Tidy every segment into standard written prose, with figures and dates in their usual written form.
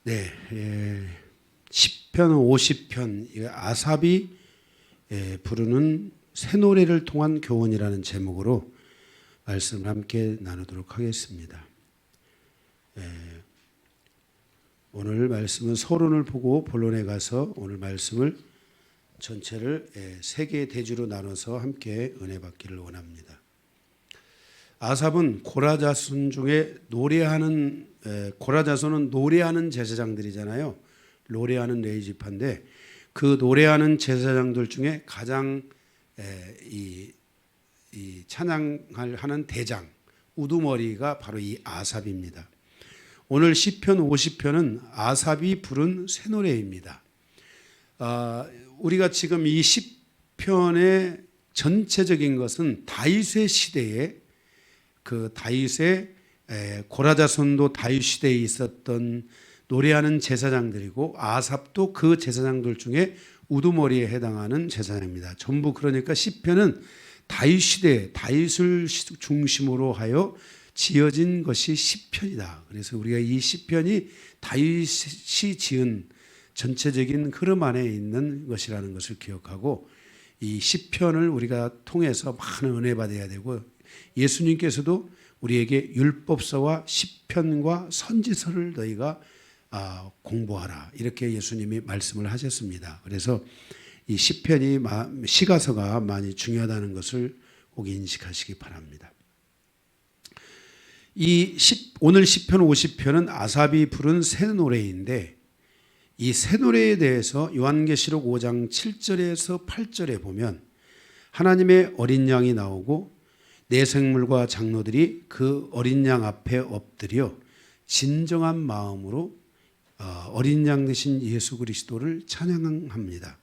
네, 시편 50편 아삽이 부르는 새 노래를 통한 교훈이라는 제목으로 말씀을 함께 나누도록 하겠습니다. 오늘 말씀은 서론을 보고 본론에 가서 오늘 말씀을 전체를 세 개의 대주로 나눠서 함께 은혜 받기를 원합니다. 아삽은 고라자손 중에 고라자손은 노래하는 제사장들이잖아요. 노래하는 레위지파인데 그 노래하는 제사장들 중에 가장 이 찬양을 하는 대장 우두머리가 바로 이 아삽입니다. 오늘 시편 50편은 아삽이 부른 새 노래입니다. 우리가 지금 이 시편의 전체적인 것은 다윗의 시대에 그 다윗의 고라자손도 다윗 시대에 있었던 노래하는 제사장들이고 아삽도 그 제사장들 중에 우두머리에 해당하는 제사장입니다. 전부 그러니까 시편은 다윗 시대 다윗을 중심으로 하여 지어진 것이 시편이다. 그래서 우리가 이 시편이 다윗이 지은 전체적인 흐름 안에 있는 것이라는 것을 기억하고 이 시편을 우리가 통해서 많은 은혜 받아야 되고 예수님께서도 우리에게 율법서와 시편과 선지서를 너희가 공부하라 이렇게 예수님이 말씀을 하셨습니다. 그래서 이 시편이 시가서가 많이 중요하다는 것을 꼭 인식하시기 바랍니다. 오늘 시편 50편은 아삽이 부른 새 노래인데 이 새 노래에 대해서 요한계시록 5장 7절에서 8절에 보면 하나님의 어린 양이 나오고 내 생물과 장로들이 그 어린 양 앞에 엎드려 진정한 마음으로 어린 양 되신 예수 그리스도를 찬양합니다.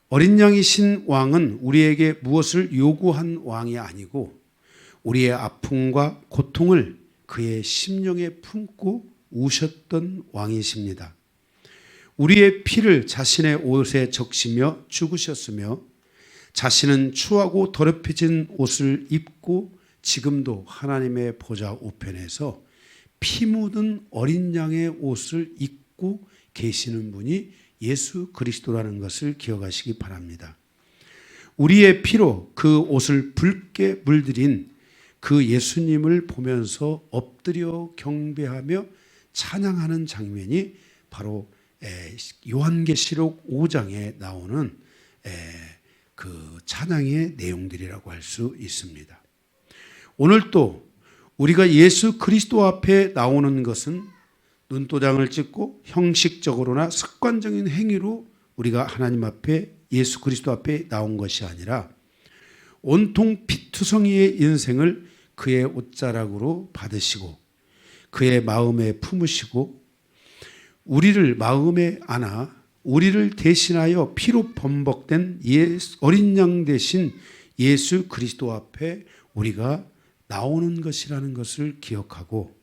어린 양이신 왕은 우리에게 무엇을 요구한 왕이 아니고 우리의 아픔과 고통을 그의 심령에 품고 우셨던 왕이십니다. 우리의 피를 자신의 옷에 적시며 죽으셨으며 자신은 추하고 더럽혀진 옷을 입고 지금도 하나님의 보좌 우편에서 피 묻은 어린 양의 옷을 입고 계시는 분이 예수 그리스도라는 것을 기억하시기 바랍니다. 우리의 피로 그 옷을 붉게 물들인 그 예수님을 보면서 엎드려 경배하며 찬양하는 장면이 바로 요한계시록 5장에 나오는 그 찬양의 내용들이라고 할 수 있습니다. 오늘 또 우리가 예수 그리스도 앞에 나오는 것은 눈도장을 찍고 형식적으로나 습관적인 행위로 우리가 하나님 앞에 예수 그리스도 앞에 나온 것이 아니라 온통 피투성이의 인생을 그의 옷자락으로 받으시고 그의 마음에 품으시고 우리를 마음에 안아 우리를 대신하여 피로 범벅된 어린 양 대신 예수 그리스도 앞에 우리가 나오는 것이라는 것을 기억하고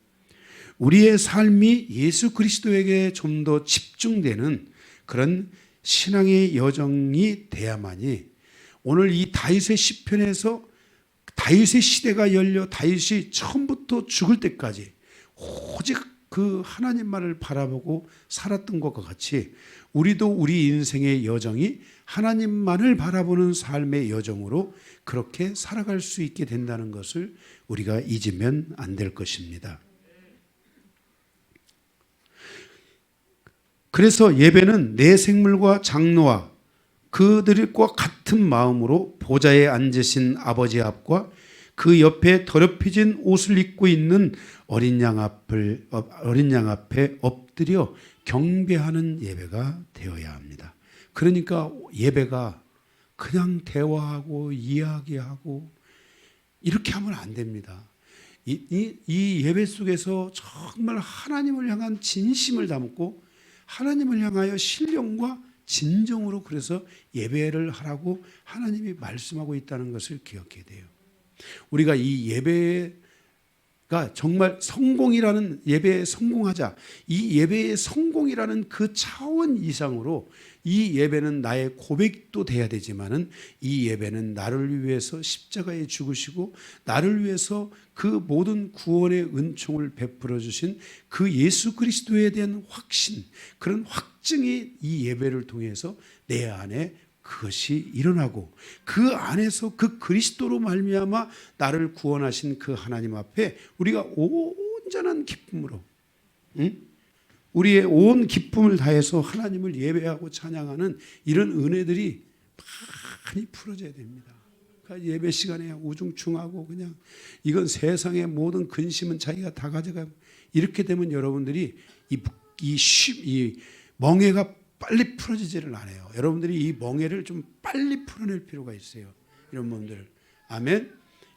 우리의 삶이 예수 그리스도에게 좀 더 집중되는 그런 신앙의 여정이 돼야만이 오늘 이 다윗의 시편에서 다윗의 시대가 열려 다윗이 처음부터 죽을 때까지 오직 그 하나님만을 바라보고 살았던 것과 같이 우리도 우리 인생의 여정이 하나님만을 바라보는 삶의 여정으로 그렇게 살아갈 수 있게 된다는 것을 우리가 잊으면 안 될 것입니다. 그래서 예배는 내 생물과 장로와 그들과 같은 마음으로 보좌에 앉으신 아버지 앞과 그 옆에 더럽혀진 옷을 입고 있는 어린 양 앞에 엎드려 경배하는 예배가 되어야 합니다. 그러니까 예배가 그냥 대화하고 이야기하고 이렇게 하면 안 됩니다. 이 예배 속에서 정말 하나님을 향한 진심을 담고 하나님을 향하여 신령과 진정으로 그래서 예배를 하라고 하나님이 말씀하고 있다는 것을 기억해야 돼요. 우리가 이 예배의 그러니까 정말 성공이라는, 예배에 성공하자, 이 예배의 성공이라는 그 차원 이상으로 이 예배는 나의 고백도 돼야 되지만은 이 예배는 나를 위해서 십자가에 죽으시고 나를 위해서 그 모든 구원의 은총을 베풀어 주신 그 예수 그리스도에 대한 확신, 그런 확증이 이 예배를 통해서 내 안에 그것이 일어나고 그 안에서 그 그리스도로 말미암아 나를 구원하신 그 하나님 앞에 우리가 온전한 기쁨으로, 우리의 온 기쁨을 다해서 하나님을 예배하고 찬양하는 이런 은혜들이 많이 풀어져야 됩니다. 그러니까 예배 시간에 우중충하고 그냥 이건 세상의 모든 근심은 자기가 다 가져가고 이렇게 되면 여러분들이 이 멍해가 빨리 풀어지지를 않아요. 여러분들이 이 멍해를 좀 빨리 풀어낼 필요가 있어요. 이런 부분들. 아멘.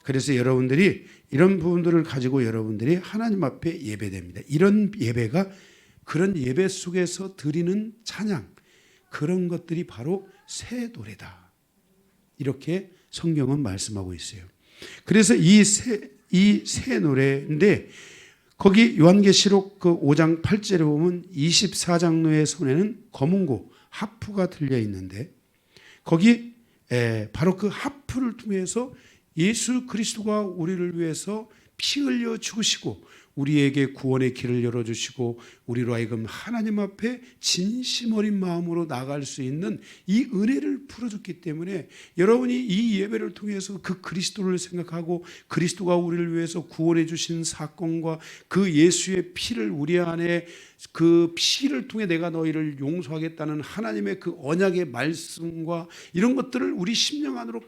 그래서 여러분들이 이런 부분들을 가지고 여러분들이 하나님 앞에 예배됩니다. 이런 예배가, 그런 예배 속에서 드리는 찬양, 그런 것들이 바로 새 노래다. 이렇게 성경은 말씀하고 있어요. 그래서 이 새 노래인데 거기 요한계시록 그 5장 8절에 보면 24장로의 손에는 검은고 하프가 들려 있는데 거기 바로 그 하프를 통해서 예수 그리스도가 우리를 위해서 피 흘려 죽으시고 우리에게 구원의 길을 열어주시고 우리로 하여금 하나님 앞에 진심 어린 마음으로 나갈 수 있는 이 은혜를 풀어줬기 때문에 여러분이 이 예배를 통해서 그 그리스도를 생각하고 그리스도가 우리를 위해서 구원해 주신 사건과 그 예수의 피를, 우리 안에 그 피를 통해 내가 너희를 용서하겠다는 하나님의 그 언약의 말씀과 이런 것들을 우리 심령 안으로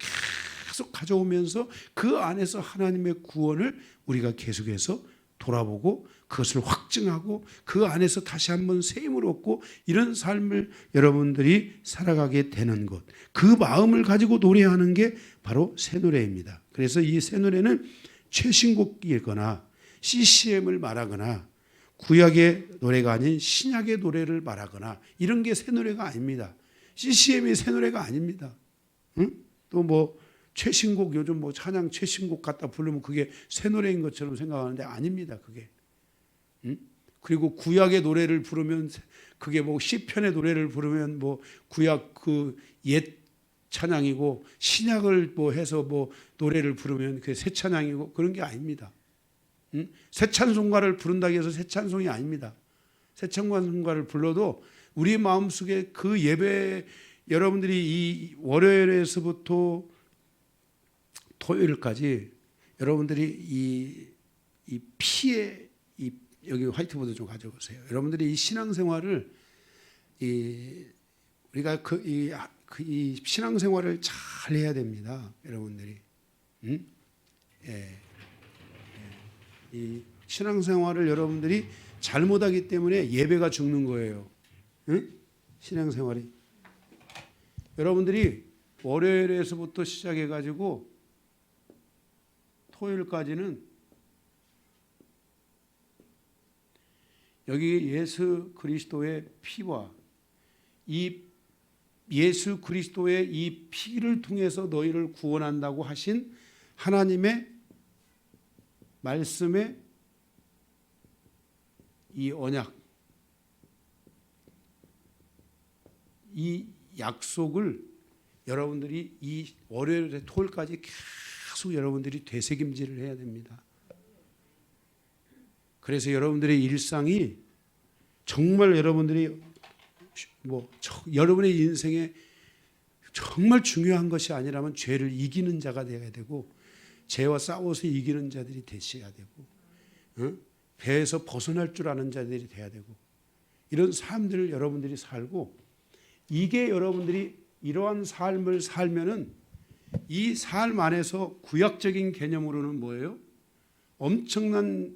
계속 가져오면서 그 안에서 하나님의 구원을 우리가 계속해서 돌아보고 그것을 확증하고 그 안에서 다시 한번 새 힘을 얻고 이런 삶을 여러분들이 살아가게 되는 것, 그 마음을 가지고 노래하는 게 바로 새 노래입니다. 그래서 이 새 노래는 최신곡이거나 CCM을 말하거나 구약의 노래가 아닌 신약의 노래를 말하거나 이런 게 새 노래가 아닙니다. CCM이 새 노래가 아닙니다. 또 뭐 최신곡, 요즘 뭐 찬양 최신곡 갖다 부르면 그게 새 노래인 것처럼 생각하는데 아닙니다. 그게. 그리고 구약의 노래를 부르면 그게 뭐 시편의 노래를 부르면 뭐 구약 그 옛 찬양이고 신약을 뭐 해서 뭐 노래를 부르면 그게 새 찬양이고 그런 게 아닙니다. 새 찬송가를 부른다고 해서 새 찬송이 아닙니다. 새 찬송가를 불러도 우리 마음속에 그 예배, 여러분들이 이 월요일에서부터 토요일까지 여러분들이 이 피에 여기 화이트보드 좀 가져오세요. 여러분들이 이 신앙생활을 우리가 이 신앙생활을 잘 해야 됩니다. 여러분들이 이 신앙생활을 여러분들이 잘못하기 때문에 예배가 죽는 거예요. 신앙생활이 여러분들이 월요일에서부터 시작해가지고 토요일까지는 여기 예수 그리스도의 피와 이 예수 그리스도의 이 피를 통해서 너희를 구원한다고 하신 하나님의 말씀의 이 언약, 이 약속을 여러분들이 이 월요일에 토요일까지 계속 여러분들이 되새김질을 해야 됩니다. 그래서 여러분들의 일상이 정말 여러분들이 여러분의 인생에 정말 중요한 것이 아니라면 죄를 이기는 자가 되어야 되고 죄와 싸워서 이기는 자들이 되셔야 되고 배에서 벗어날 줄 아는 자들이 되어야 되고 이런 삶들을 여러분들이 살고 이게 여러분들이 이러한 삶을 살면은 이 삶 안에서 구약적인 개념으로는 뭐예요? 엄청난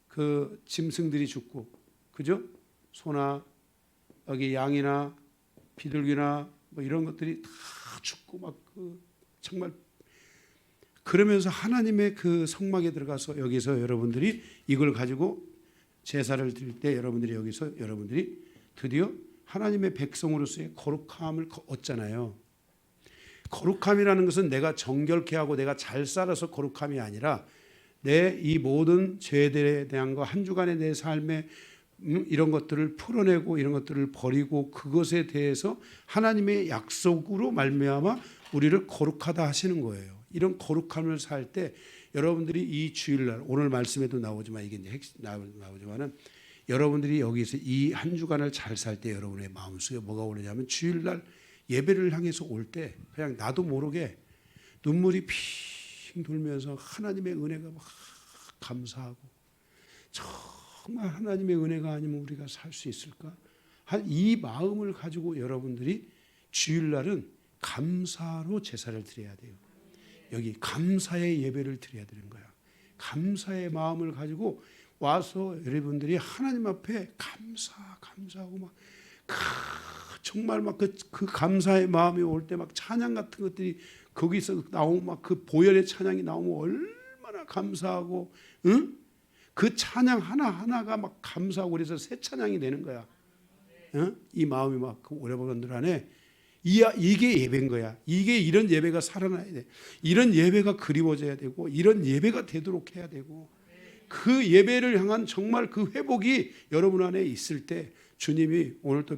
그 짐승들이 죽고, 그죠? 소나 여기 양이나 비둘기나 뭐 이런 것들이 다 죽고 막 정말 그러면서 하나님의 그 성막에 들어가서 여기서 여러분들이 이걸 가지고 제사를 드릴 때 여러분들이 여기서 여러분들이 드디어 하나님의 백성으로서의 거룩함을 얻잖아요. 거룩함이라는 것은 내가 정결케 하고 내가 잘 살아서 거룩함이 아니라 내 이 모든 죄들에 대한 거, 한 주간의 내 삶에 이런 것들을 풀어내고 이런 것들을 버리고 그것에 대해서 하나님의 약속으로 말미암아 우리를 거룩하다 하시는 거예요. 이런 거룩함을 살 때 여러분들이 이 주일날, 오늘 말씀에도 나오지만 이게 이제 나오지만은 여러분들이 여기서 이 한 주간을 잘 살 때 여러분의 마음속에 뭐가 오느냐면 주일날 예배를 향해서 올 때 그냥 나도 모르게 눈물이 핑 돌면서 하나님의 은혜가 막 감사하고, 정말 하나님의 은혜가 아니면 우리가 살 수 있을까? 이 마음을 가지고 여러분들이 주일날은 감사로 제사를 드려야 돼요. 여기 감사의 예배를 드려야 되는 거야. 감사의 마음을 가지고 와서 여러분들이 하나님 앞에 감사하고 막 정말 막 그 감사의 마음이 올 때 막 찬양 같은 것들이 거기서 나오면 막 그 보혈의 찬양이 나오면 얼마나 감사하고, 응? 그 찬양 하나하나가 막 감사하고 그래서 새 찬양이 되는 거야. 응? 이 마음이 막 여러분들 안에 이게 예배인 거야. 이게 이런 예배가 살아나야 돼. 이런 예배가 그리워져야 되고 이런 예배가 되도록 해야 되고 그 예배를 향한 정말 그 회복이 여러분 안에 있을 때 주님이 오늘 또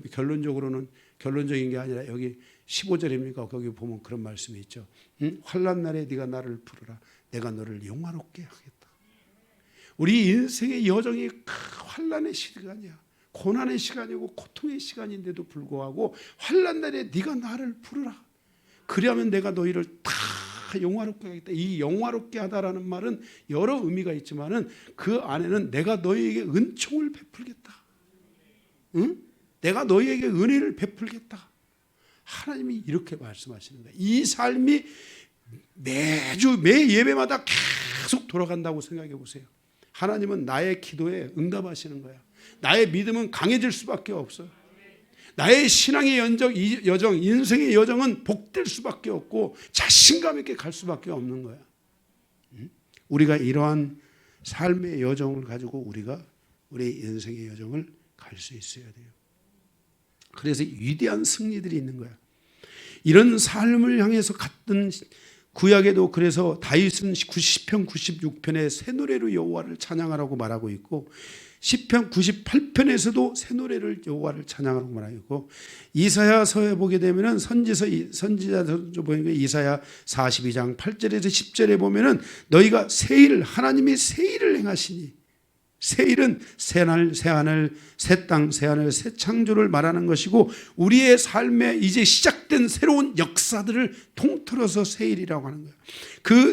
결론적인 게 아니라 여기 15절입니까? 거기 보면 그런 말씀이 있죠. 응? 환난 날에 네가 나를 부르라. 내가 너를 영화롭게 하겠다. 우리 인생의 여정이 환난의 시간이야. 고난의 시간이고 고통의 시간인데도 불구하고 환난 날에 네가 나를 부르라. 그리하면 내가 너희를 다 영화롭게 하겠다. 이 영화롭게 하다라는 말은 여러 의미가 있지만은 그 안에는 내가 너희에게 은총을 베풀겠다. 응? 내가 너희에게 은혜를 베풀겠다. 하나님이 이렇게 말씀하시는 거예요. 이 삶이 매 예배마다 계속 돌아간다고 생각해 보세요. 하나님은 나의 기도에 응답하시는 거야. 나의 믿음은 강해질 수밖에 없어요. 나의 신앙의 여정, 인생의 여정은 복될 수밖에 없고 자신감 있게 갈 수밖에 없는 거야. 우리가 이러한 삶의 여정을 가지고 우리가 우리의 인생의 여정을 갈 수 있어야 돼요. 그래서 위대한 승리들이 있는 거야. 이런 삶을 향해서 갔던 구약에도 그래서 다윗은 시편 96편에 새 노래로 여호와를 찬양하라고 말하고 있고 시편 98편에서도 새 노래를 여호와를 찬양하라고 말하고 있고 이사야서에 보게 되면은 선지자서 보니까 이사야 42장 8절에서 10절에 보면은 너희가 새 일 하나님이 새 일을 행하시니 새 일은 새 날, 새 하늘, 새 땅, 새 하늘, 새 창조를 말하는 것이고 우리의 삶에 이제 시작된 새로운 역사들을 통틀어서 새 일이라고 하는 거예요. 그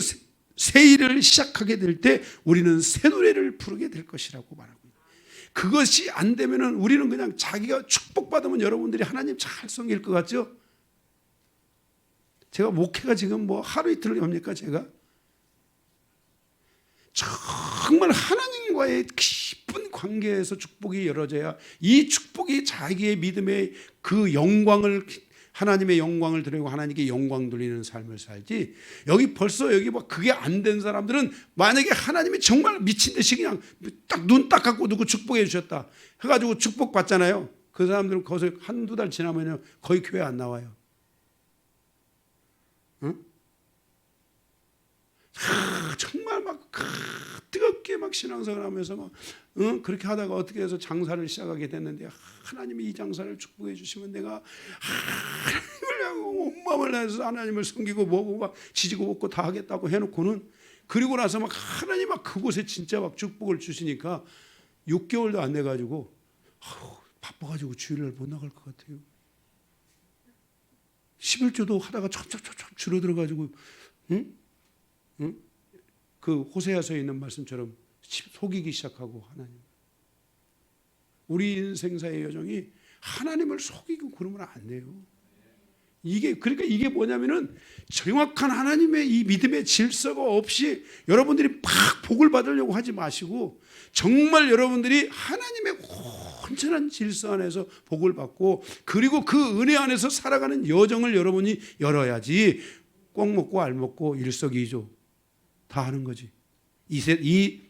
새 일을 시작하게 될 때 우리는 새 노래를 부르게 될 것이라고 말하고 있어요. 그것이 안 되면은 우리는 그냥 자기가 축복받으면 여러분들이 하나님 잘 섬길 것 같죠? 제가 목회가 지금 뭐 하루 이틀 합니까 제가? 정말 하나님과의 깊은 관계에서 축복이 열어져야 이 축복이 자기의 믿음의 그 영광을 하나님의 영광을 드리고 하나님께 영광 돌리는 삶을 살지 여기 벌써 여기 뭐 그게 안 된 사람들은 만약에 하나님이 정말 미친 듯이 그냥 딱 눈 딱 감고 누구 축복해 주셨다 해가지고 축복 받잖아요. 그 사람들은 거기서 한두 달 지나면 거의 교회 안 나와요. 응? 정말 막 뜨겁게 막 신앙생활 하면서 막 그렇게 하다가 어떻게 해서 장사를 시작하게 됐는데 하나님이 이 장사를 축복해 주시면 내가 하나님을 하고 온 마음을 다해서 하나님을 섬기고 뭐고 막 지지고 볶고 다 하겠다고 해놓고는 그리고 나서 막 하나님 막 그곳에 진짜 막 축복을 주시니까 6개월도 안 돼가지고 바빠가지고 주일날 못 나갈 것 같아요. 11조도 하다가 촉촉촉촉 줄어들어가지고 그 호세아서에 있는 말씀처럼 속이기 시작하고 하나님. 우리 인생사의 여정이 하나님을 속이고 그러면 안 돼요. 그러니까 이게 뭐냐면은 정확한 하나님의 이 믿음의 질서가 없이 여러분들이 막 복을 받으려고 하지 마시고 정말 여러분들이 하나님의 온전한 질서 안에서 복을 받고 그리고 그 은혜 안에서 살아가는 여정을 여러분이 열어야지 꼭 먹고 알 먹고 일석이조 다 하는 거지. 이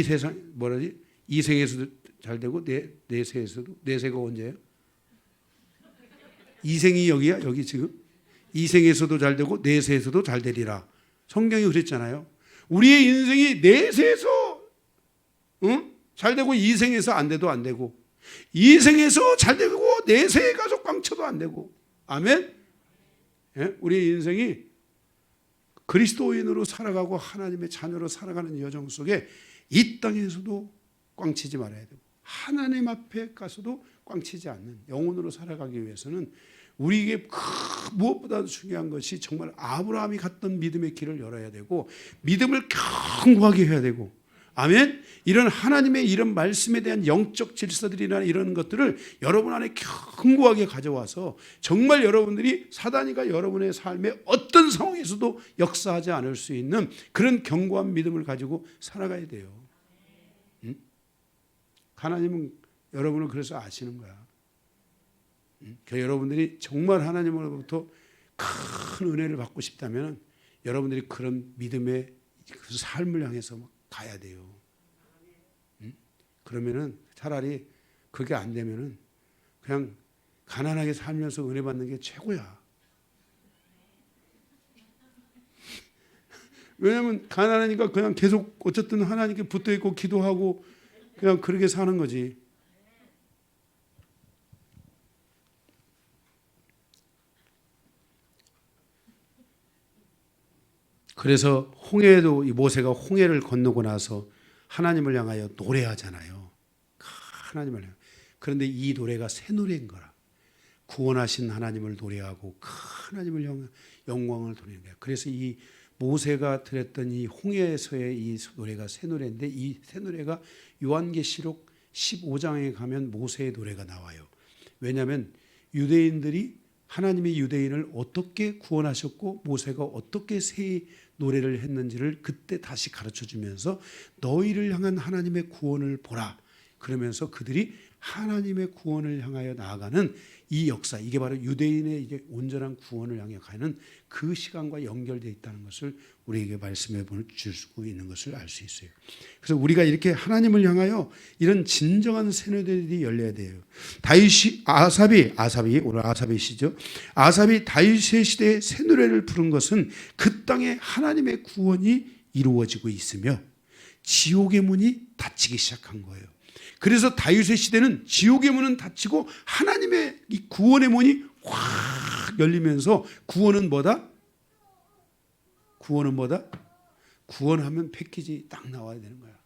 세상 뭐라지? 이 생에서도 잘 되고 내 세에서도 내 세가 언제예요? 이 생이 여기야 여기 지금 이생에서도 잘 되고 내세에서도 잘 되리라. 성경이 그랬잖아요. 우리의 인생이 내세에서 잘 되고 이생에서 안 돼도 안 되고, 이생에서 잘 되고 내세에 가서 꽝쳐도 안 되고. 아멘. 예? 우리의 인생이 그리스도인으로 살아가고 하나님의 자녀로 살아가는 여정 속에 이 땅에서도 꽝치지 말아야 되고, 하나님 앞에 가서도 꽝치지 않는 영혼으로 살아가기 위해서는 우리에게 무엇보다도 중요한 것이 정말 아브라함이 갔던 믿음의 길을 열어야 되고, 믿음을 견고하게 해야 되고. 아멘. 이런 하나님의 이런 말씀에 대한 영적 질서들이나 이런 것들을 여러분 안에 견고하게 가져와서 정말 여러분들이 사단이가 여러분의 삶에 어떤 상황에서도 역사하지 않을 수 있는 그런 견고한 믿음을 가지고 살아가야 돼요. 하나님은 여러분을 그래서 아시는 거야. 여러분들이 정말 하나님으로부터 큰 은혜를 받고 싶다면 여러분들이 그런 믿음의 그 삶을 향해서 가야 돼요. 그러면은 차라리 그게 안 되면은 그냥 가난하게 살면서 은혜 받는 게 최고야. 왜냐하면 가난하니까 그냥 계속 어쨌든 하나님께 붙어 있고 기도하고 그냥 그렇게 사는 거지. 그래서 홍해도 이 모세가 홍해를 건너고 나서 하나님을 향하여 노래하잖아요. 하나님을 향하여. 그런데 이 노래가 새 노래인 거라. 구원하신 하나님을 노래하고 하나님을 향해 영광을 돌리는 거야. 그래서 이 모세가 드렸던 이 홍해에서의 이 노래가 새 노래인데, 이 새 노래가 요한계시록 15장에 가면 모세의 노래가 나와요. 왜냐하면 유대인들이 하나님이 유대인을 어떻게 구원하셨고 모세가 어떻게 새 노래를 했는지를 그때 다시 가르쳐 주면서 너희를 향한 하나님의 구원을 보라. 그러면서 그들이 하나님의 구원을 향하여 나아가는 이 역사, 이게 바로 유대인의 이제 온전한 구원을 향해 가는 그 시간과 연결되어 있다는 것을 우리에게 말씀해 줄 수 있는 것을 알 수 있어요. 그래서 우리가 이렇게 하나님을 향하여 이런 진정한 새노래들이 열려야 돼요. 아삽이 오늘 아삽이시죠. 아삽이 다윗의 시대에 새노래를 부른 것은 그 땅에 하나님의 구원이 이루어지고 있으며 지옥의 문이 닫히기 시작한 거예요. 그래서 다윗의 시대는 지옥의 문은 닫히고 하나님의 이 구원의 문이 확 열리면서 구원은 뭐다? 구원하면 패키지 딱 나와야 되는 거야.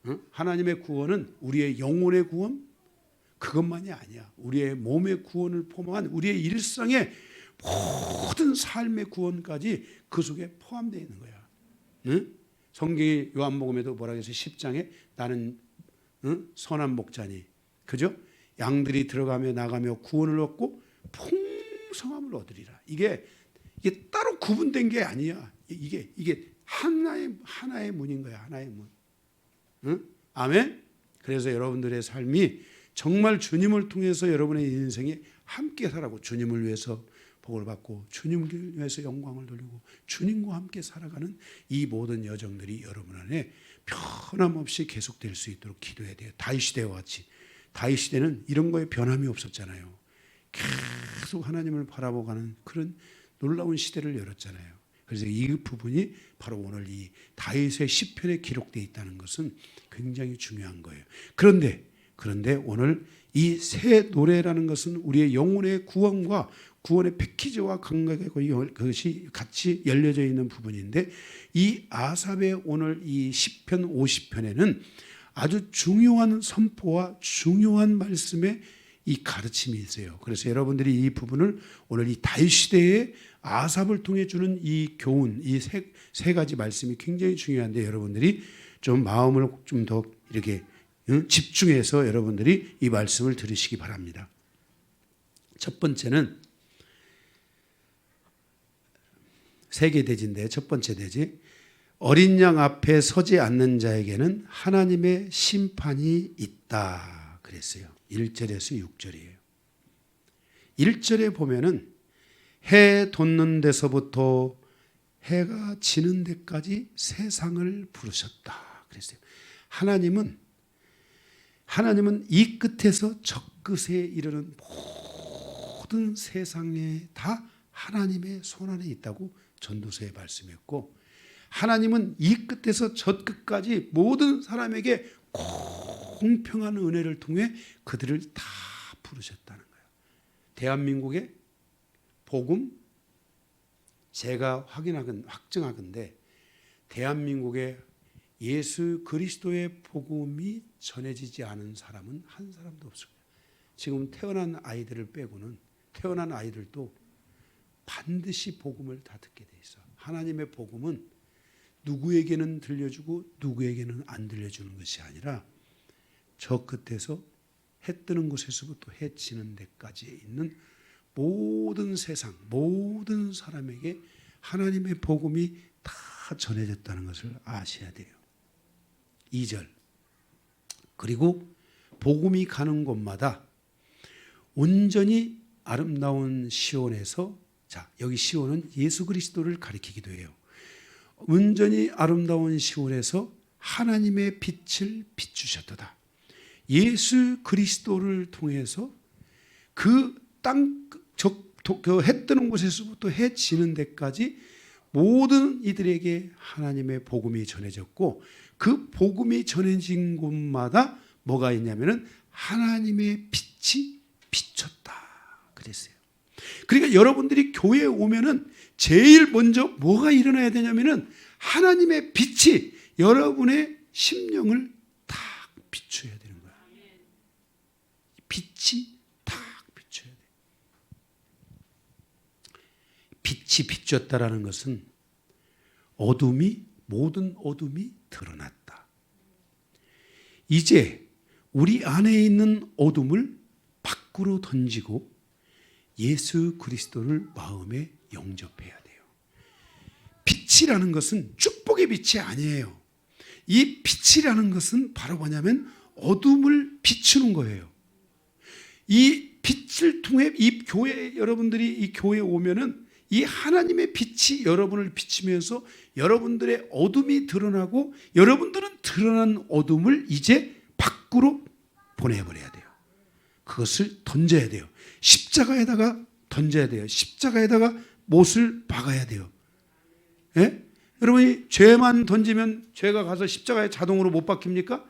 응? 하나님의 구원은 우리의 영혼의 구원 그것만이 아니야. 우리의 몸의 구원을 포함한 우리의 일상의 모든 삶의 구원까지 그 속에 포함되어 있는 거야. 응? 성경의 요한복음에도 뭐라고 해서 10장에 나는 선한 목자니, 그죠? 양들이 들어가며 나가며 구원을 얻고 풍성함을 얻으리라. 이게 따로 구분된 게 아니야. 이게 하나의 문인 거야. 하나의 문. 응? 아멘. 그래서 여러분들의 삶이 정말 주님을 통해서 여러분의 인생이 함께 살아고 주님을 위해서 복을 받고 주님을 위해서 영광을 돌리고 주님과 함께 살아가는 이 모든 여정들이 여러분 안에 변함없이 계속될 수 있도록 기도해야 돼요. 다윗 시대와 같이. 다윗 시대는 이런 거에 변함이 없었잖아요. 계속 하나님을 바라보고 가는 그런 놀라운 시대를 열었잖아요. 그래서 이 부분이 바로 오늘 이 다윗의 시편에 기록되어 있다는 것은 굉장히 중요한 거예요. 그런데 오늘 이 새 노래라는 것은 우리의 영혼의 구원과 구원의 패키지와 감각의 그것이 같이 열려져 있는 부분인데, 이 아삽의 오늘 이 시편 50편에는 아주 중요한 선포와 중요한 말씀의 이 가르침이 있어요. 그래서 여러분들이 이 부분을 오늘 이 다윗 시대의 아삽을 통해 주는 이 교훈, 이 세 가지 말씀이 굉장히 중요한데, 여러분들이 좀 마음을 좀 더 이렇게 집중해서 여러분들이 이 말씀을 들으시기 바랍니다. 첫 번째는 세계 대지인데, 첫 번째 대지, 어린 양 앞에 서지 않는 자에게는 하나님의 심판이 있다 그랬어요. 1절에서 6절이에요. 1절에 보면은 해 돋는 데서부터 해가 지는 데까지 세상을 부르셨다 그랬어요. 하나님은 이 끝에서 저 끝에 이르는 모든 세상에 다 하나님의 손 안에 있다고 전도서에 말씀했고, 하나님은 이 끝에서 저 끝까지 모든 사람에게 공평한 은혜를 통해 그들을 다 부르셨다는 거예요. 대한민국의 복음, 제가 확증하건대 대한민국에 예수 그리스도의 복음이 전해지지 않은 사람은 한 사람도 없을 거예요. 지금 태어난 아이들을 빼고는, 태어난 아이들도 반드시 복음을 다 듣게 돼 있어. 하나님의 복음은 누구에게는 들려주고 누구에게는 안 들려주는 것이 아니라 저 끝에서 해 뜨는 곳에서부터 해 지는 데까지 있는 모든 세상, 모든 사람에게 하나님의 복음이 다 전해졌다는 것을 아셔야 돼요. 2절. 그리고 복음이 가는 곳마다 온전히 아름다운 시온에서, 자, 여기 시온은 예수 그리스도를 가리키기도 해요. 온전히 아름다운 시온에서 하나님의 빛을 비추셨도다. 예수 그리스도를 통해서 그 땅, 해 뜨는 곳에서부터 해 지는 데까지 모든 이들에게 하나님의 복음이 전해졌고, 그 복음이 전해진 곳마다 뭐가 있냐면은 하나님의 빛이 비쳤다 그랬어요. 그러니까 여러분들이 교회에 오면은 제일 먼저 뭐가 일어나야 되냐면은 하나님의 빛이 여러분의 심령을 딱 비춰야 되는 거야. 빛이 딱 비춰야 돼. 빛이 비쳤다라는 것은 모든 어둠이 드러났다. 이제 우리 안에 있는 어둠을 밖으로 던지고 예수 그리스도를 마음에 영접해야 돼요. 빛이라는 것은 축복의 빛이 아니에요. 이 빛이라는 것은 바로 뭐냐면 어둠을 비추는 거예요. 이 빛을 통해 이 교회, 여러분들이 이 교회에 오면은 이 하나님의 빛이 여러분을 비치면서 여러분들의 어둠이 드러나고, 여러분들은 드러난 어둠을 이제 밖으로 보내버려야 돼요. 그것을 던져야 돼요. 십자가에다가 던져야 돼요. 십자가에다가 못을 박아야 돼요. 예? 여러분이 죄만 던지면 죄가 가서 십자가에 자동으로 못 박힙니까?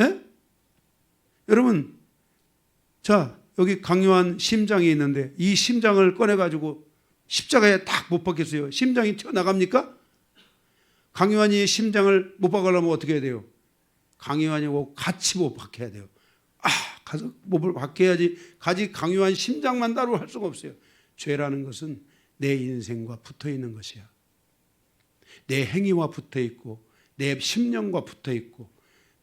예? 여러분, 자, 여기 강요한 심장이 있는데 이 심장을 꺼내가지고 십자가에 딱 못 박겠어요? 심장이 튀어나갑니까? 강요한이 심장을 못 박으려면 어떻게 해야 돼요? 강요한이고 같이 못 박혀야 돼요. 가서 못을 박혀야지. 가지 강요한 심장만 따로 할 수가 없어요. 죄라는 것은 내 인생과 붙어 있는 것이야. 내 행위와 붙어 있고, 내 심령과 붙어 있고,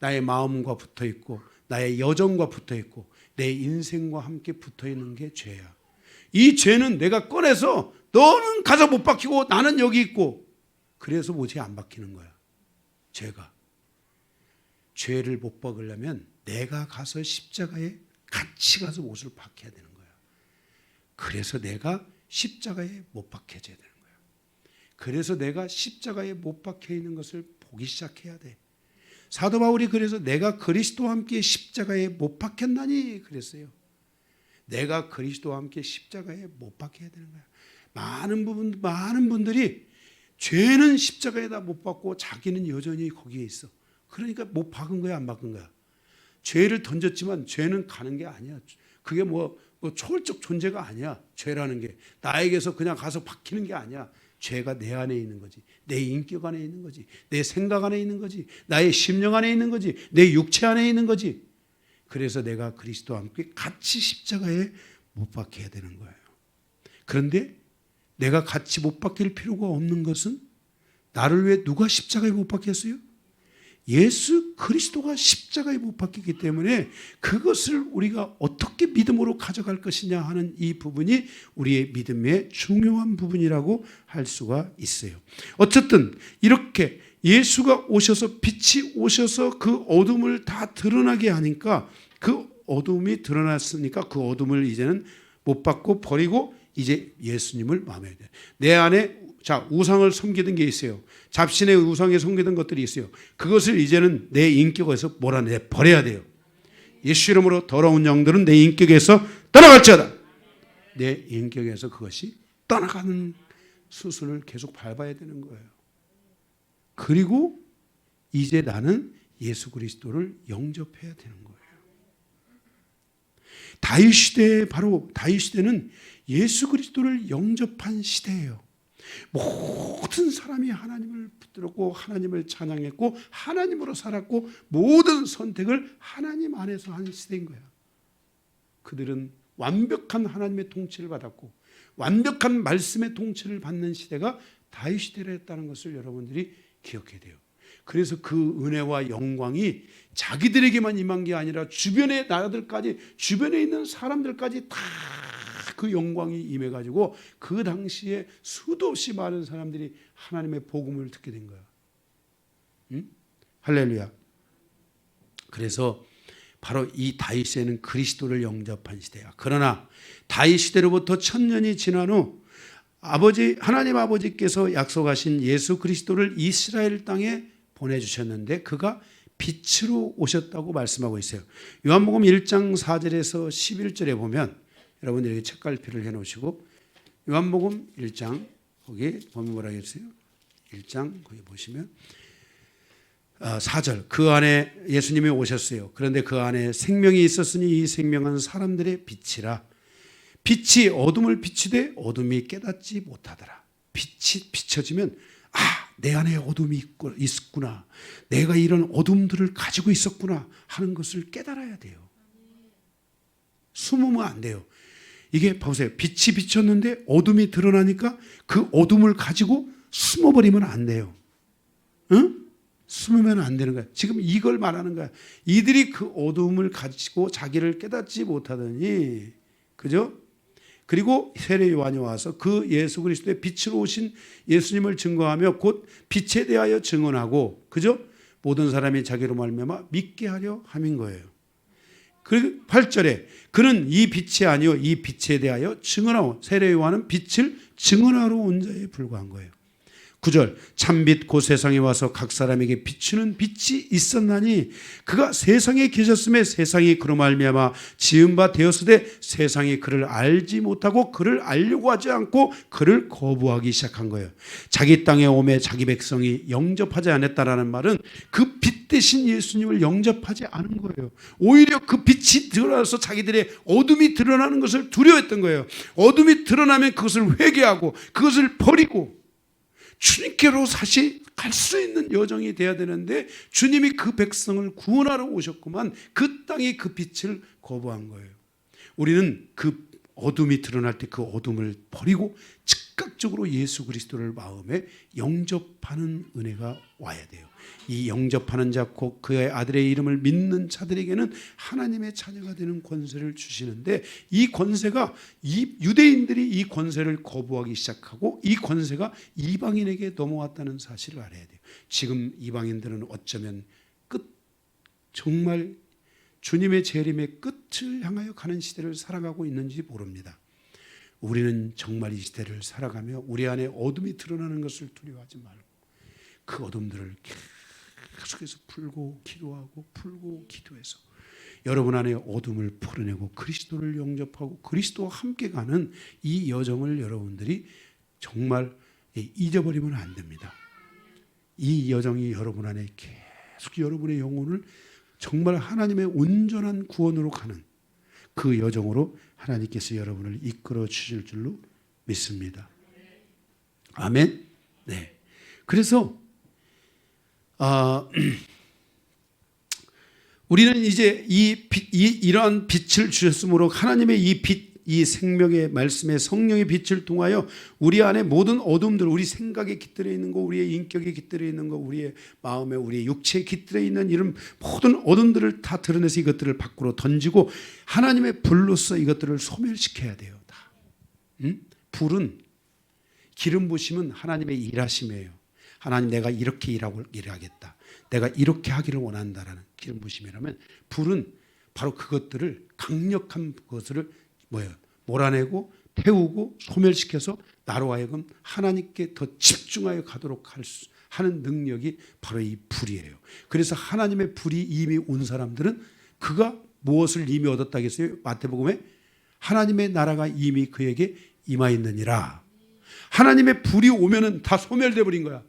나의 마음과 붙어 있고, 나의 여정과 붙어 있고, 내 인생과 함께 붙어 있는 게 죄야. 이 죄는 내가 꺼내서 너는 가서 못 박히고 나는 여기 있고, 그래서 못이 안 박히는 거야. 죄가. 죄를 못 박으려면 내가 가서 십자가에 같이 가서 못을 박혀야 되는 거야. 그래서 내가 십자가에 못 박혀져야 되는 거야. 그래서 내가 십자가에 못 박혀 있는 것을 보기 시작해야 돼. 사도 바울이 그래서 내가 그리스도와 함께 십자가에 못 박혔나니 그랬어요. 내가 그리스도와 함께 십자가에 못 박혀야 되는 거야. 많은 분들이 죄는 십자가에다 못 박고 자기는 여전히 거기에 있어. 그러니까 못 박은 거야, 안 박은 거야. 죄를 던졌지만 죄는 가는 게 아니야. 그게 뭐 초월적 존재가 아니야. 죄라는 게 나에게서 그냥 가서 박히는 게 아니야. 죄가 내 안에 있는 거지. 내 인격 안에 있는 거지. 내 생각 안에 있는 거지. 나의 심령 안에 있는 거지. 내 육체 안에 있는 거지. 그래서 내가 그리스도와 함께 같이 십자가에 못 박혀야 되는 거예요. 그런데 내가 같이 못 박힐 필요가 없는 것은, 나를 위해 누가 십자가에 못 박혔어요? 예수 그리스도가 십자가에 못 박혔기 때문에 그것을 우리가 어떻게 믿음으로 가져갈 것이냐 하는 이 부분이 우리의 믿음의 중요한 부분이라고 할 수가 있어요. 어쨌든 이렇게 예수가 오셔서, 빛이 오셔서 그 어둠을 다 드러나게 하니까, 그 어둠이 드러났으니까 그 어둠을 이제는 못 받고 버리고 이제 예수님을 마음에 돼. 내 안에 우상을 섬기던 게 있어요. 잡신의 우상에 섬기던 것들이 있어요. 그것을 이제는 내 인격에서 몰아내 버려야 돼요. 예수 이름으로 더러운 영들은 내 인격에서 떠나갈지어다. 내 인격에서 그것이 떠나가는 수순을 계속 밟아야 되는 거예요. 그리고 이제 나는 예수 그리스도를 영접해야 되는 거예요. 다윗 시대에 바로 다윗 시대는 예수 그리스도를 영접한 시대예요. 모든 사람이 하나님을 붙들었고 하나님을 찬양했고 하나님으로 살았고 모든 선택을 하나님 안에서 한 시대인 거야. 그들은 완벽한 하나님의 통치를 받았고 완벽한 말씀의 통치를 받는 시대가 다윗 시대였다는 것을 여러분들이 기억해야 돼요. 그래서 그 은혜와 영광이 자기들에게만 임한 게 아니라 주변의 나라들까지 주변에 있는 사람들까지 다 그 영광이 임해가지고 그 당시에 수도 없이 많은 사람들이 하나님의 복음을 듣게 된 거야. 응? 할렐루야. 그래서 바로 이 다윗 시대는 그리스도를 영접한 시대야. 그러나 다윗 시대로부터 1000년이 지난 후 하나님 아버지께서 약속하신 예수 그리스도를 이스라엘 땅에 보내주셨는데 그가 빛으로 오셨다고 말씀하고 있어요. 요한복음 1장 4절에서 11절에 보면 여러분들에게 책갈피를 해놓으시고 요한복음 1장 거기 보면 뭐라고 했어요? 1장 거기 보시면 4절 그 안에 예수님이 오셨어요. 그런데 그 안에 생명이 있었으니 이 생명은 사람들의 빛이라. 빛이 어둠을 비추되 어둠이 깨닫지 못하더라. 빛이 비춰지면 내 안에 어둠이 있구나. 내가 이런 어둠들을 가지고 있었구나 하는 것을 깨달아야 돼요. 숨으면 안 돼요. 이게 보세요. 빛이 비쳤는데 어둠이 드러나니까 그 어둠을 가지고 숨어버리면 안 돼요. 응? 숨으면 안 되는 거야. 지금 이걸 말하는 거야. 이들이 그 어둠을 가지고 자기를 깨닫지 못하더니, 그죠? 그리고 세례 요한이 와서 그 예수 그리스도의 빛으로 오신 예수님을 증거하며 곧 빛에 대하여 증언하고, 그죠? 모든 사람이 자기로 말미암아 믿게 하려 함인 거예요. 그리고 8절에 그는 이 빛이 아니요 이 빛에 대하여 증언하고, 세례 요한은 빛을 증언하러 온 자에 불과한 거예요. 9절 참빛 곧 세상에 와서 각 사람에게 비추는 빛이 있었나니 그가 세상에 계셨음에 세상이 그로 말미암아 지은 바 되었으되 세상이 그를 알지 못하고 그를 알려고 하지 않고 그를 거부하기 시작한 거예요. 자기 땅에 오매 자기 백성이 영접하지 않았다라는 말은 그 빛 대신 예수님을 영접하지 않은 거예요. 오히려 그 빛이 드러나서 자기들의 어둠이 드러나는 것을 두려워했던 거예요. 어둠이 드러나면 그것을 회개하고 그것을 버리고 주님께로 다시 갈 수 있는 여정이 돼야 되는데 주님이 그 백성을 구원하러 오셨구만 그 땅에 그 빛을 거부한 거예요. 우리는 그 어둠이 드러날 때 그 어둠을 버리고 즉각적으로 예수 그리스도를 마음에 영접하는 은혜가 와야 돼요. 이 영접하는 자 곧 그의 아들의 이름을 믿는 자들에게는 하나님의 자녀가 되는 권세를 주시는데 이 권세가 이 유대인들이 이 권세를 거부하기 시작하고 이 권세가 이방인에게 넘어왔다는 사실을 알아야 돼요. 지금 이방인들은 어쩌면 정말 주님의 재림의 끝을 향하여 가는 시대를 살아가고 있는지 모릅니다. 우리는 정말 이 시대를 살아가며 우리 안에 어둠이 드러나는 것을 두려워하지 말고 그 어둠들을 계속해서 풀고 기도하고 풀고 기도해서 여러분 안에 어둠을 풀어내고 그리스도를 영접하고 그리스도와 함께 가는 이 여정을 여러분들이 정말 잊어버리면 안 됩니다. 이 여정이 여러분 안에 계속 여러분의 영혼을 정말 하나님의 온전한 구원으로 가는 그 여정으로 하나님께서 여러분을 이끌어 주실 줄로 믿습니다. 아멘. 네. 그래서 우리는 이제 이러한 빛을 주셨으므로 하나님의 이 빛, 이 생명의 말씀의 성령의 빛을 통하여 우리 안에 모든 어둠들, 우리 생각에 깃들어 있는 거, 우리의 인격에 깃들어 있는 거, 우리의 마음에, 우리의 육체에 깃들어 있는 이런 모든 어둠들을 다 드러내서 이것들을 밖으로 던지고 하나님의 불로서 이것들을 소멸시켜야 돼요. 다. 불은 기름 부심은 하나님의 일하심이에요. 하나님 내가 이렇게 일하겠다. 내가 이렇게 하기를 원한다라는 기름 부심이라면 불은 바로 그것들을 강력한 것을 몰아내고 태우고 소멸시켜서 나로 하여금 하나님께 더 집중하여 가도록 하는 능력이 바로 이 불이에요. 그래서 하나님의 불이 이미 온 사람들은 그가 무엇을 이미 얻었다겠어요? 마태복음에 하나님의 나라가 이미 그에게 임하였느니라. 하나님의 불이 오면은 다 소멸돼 버린 거야.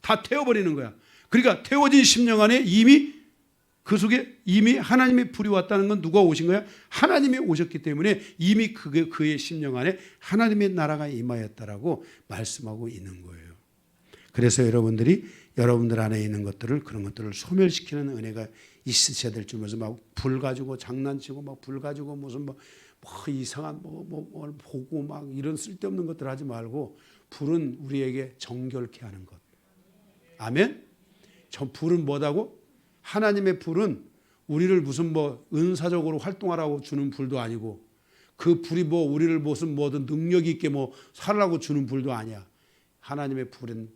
다 태워버리는 거야. 그러니까 태워진 심령 안에 이미 그 속에 이미 하나님의 불이 왔다는 건 누가 오신 거야? 하나님이 오셨기 때문에 이미 그의 심령 안에 하나님의 나라가 임하였다라고 말씀하고 있는 거예요. 그래서 여러분들 안에 있는 것들을, 그런 것들을 소멸시키는 은혜가 있으셔야 될 줄 몰라서 막 불 가지고 장난치고 막 불 가지고 무슨 뭐 이상한 뭘 보고 막 이런 쓸데없는 것들 하지 말고, 불은 우리에게 정결케 하는 것. 아멘. 저 불은 뭐다고? 하나님의 불은 우리를 무슨 은사적으로 활동하라고 주는 불도 아니고, 그 불이 우리를 무슨 뭐든 능력 있게 살라고 주는 불도 아니야. 하나님의 불은